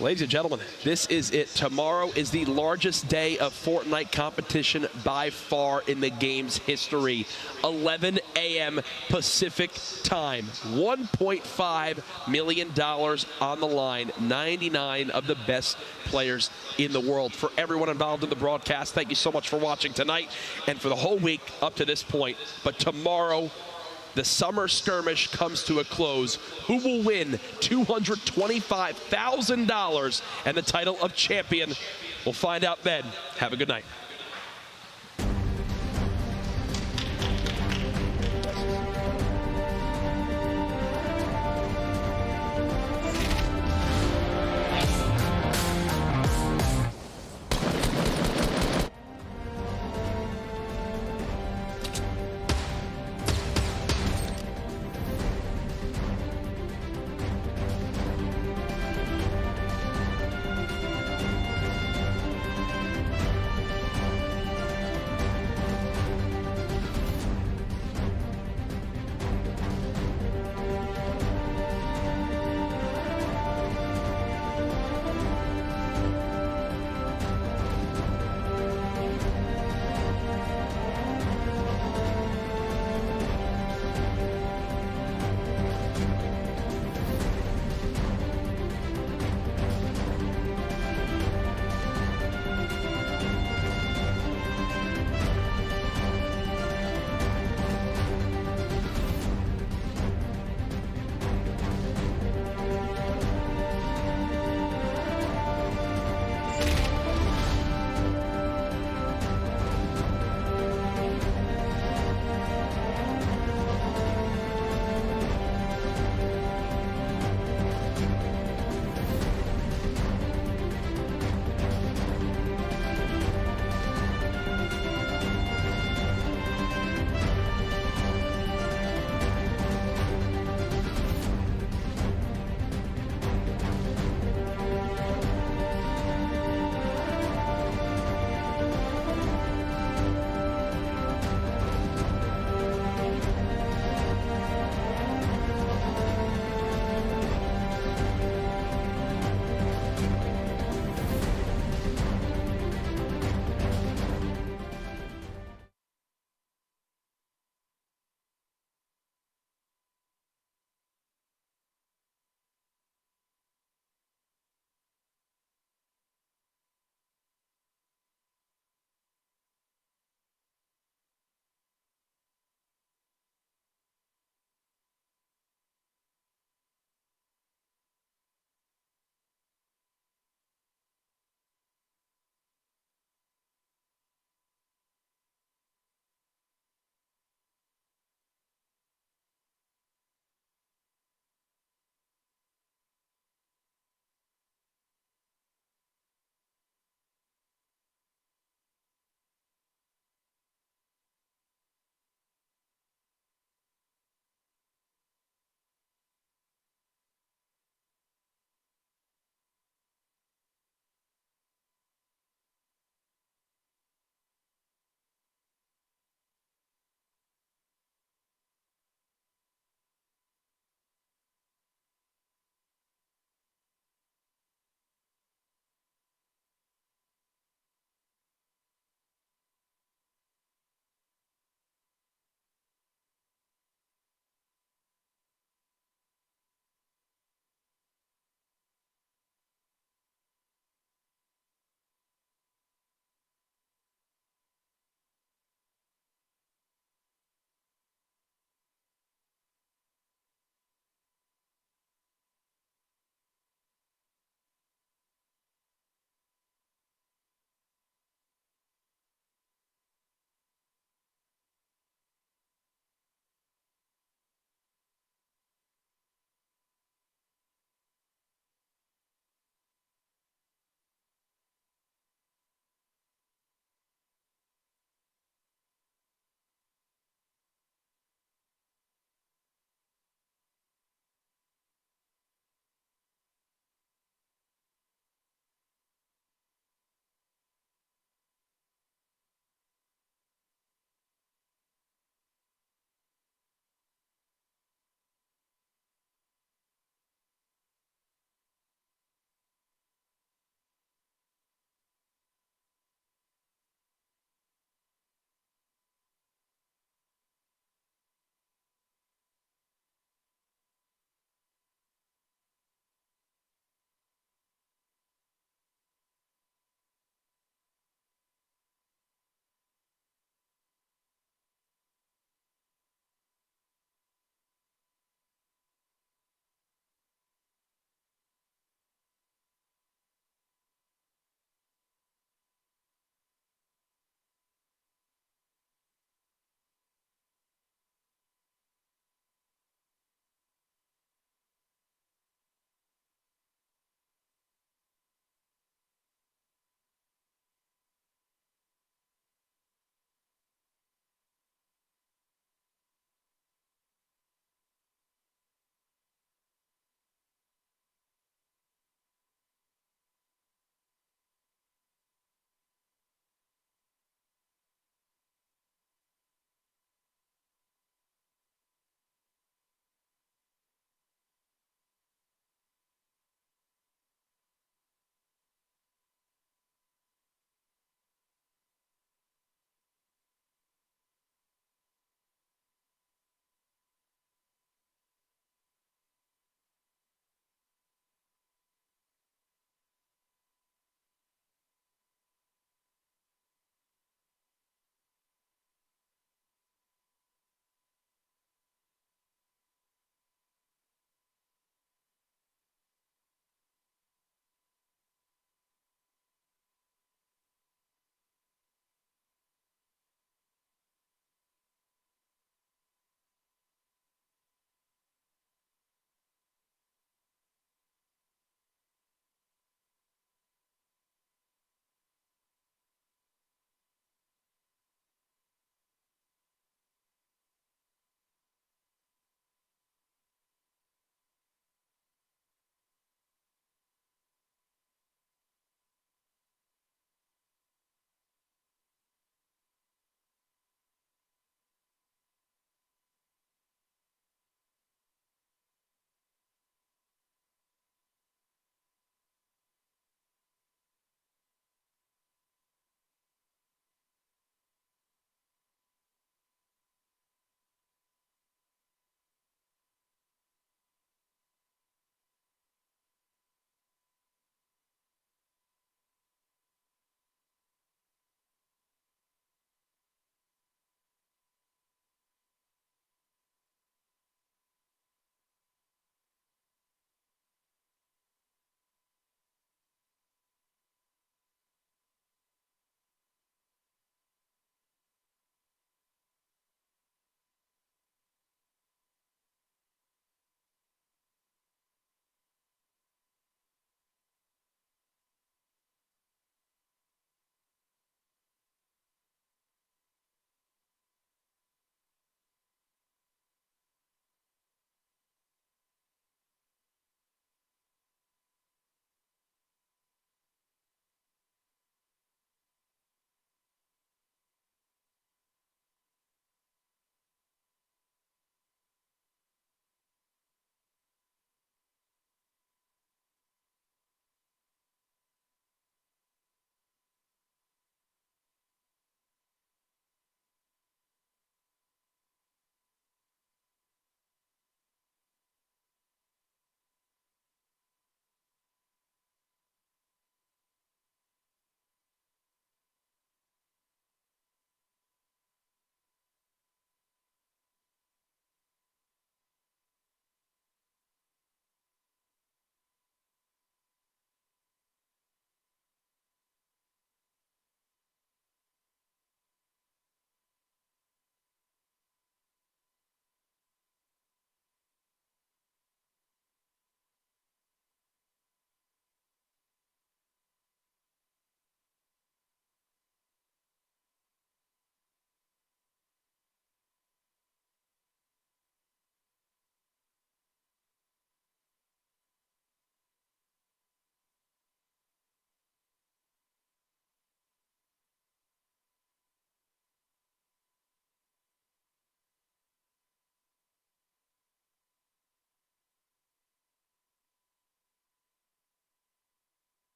Ladies and gentlemen, this is it. Tomorrow is the largest day of Fortnite competition by far in the game's history. 11 a.m. Pacific time. $1.5 million on the line. 99 of the best players in the world. For everyone involved in the broadcast, thank you so much for watching tonight and for the whole week up to this point. But tomorrow, the summer skirmish comes to a close. Who will win $225,000 and the title of champion? We'll find out then. Have a good night.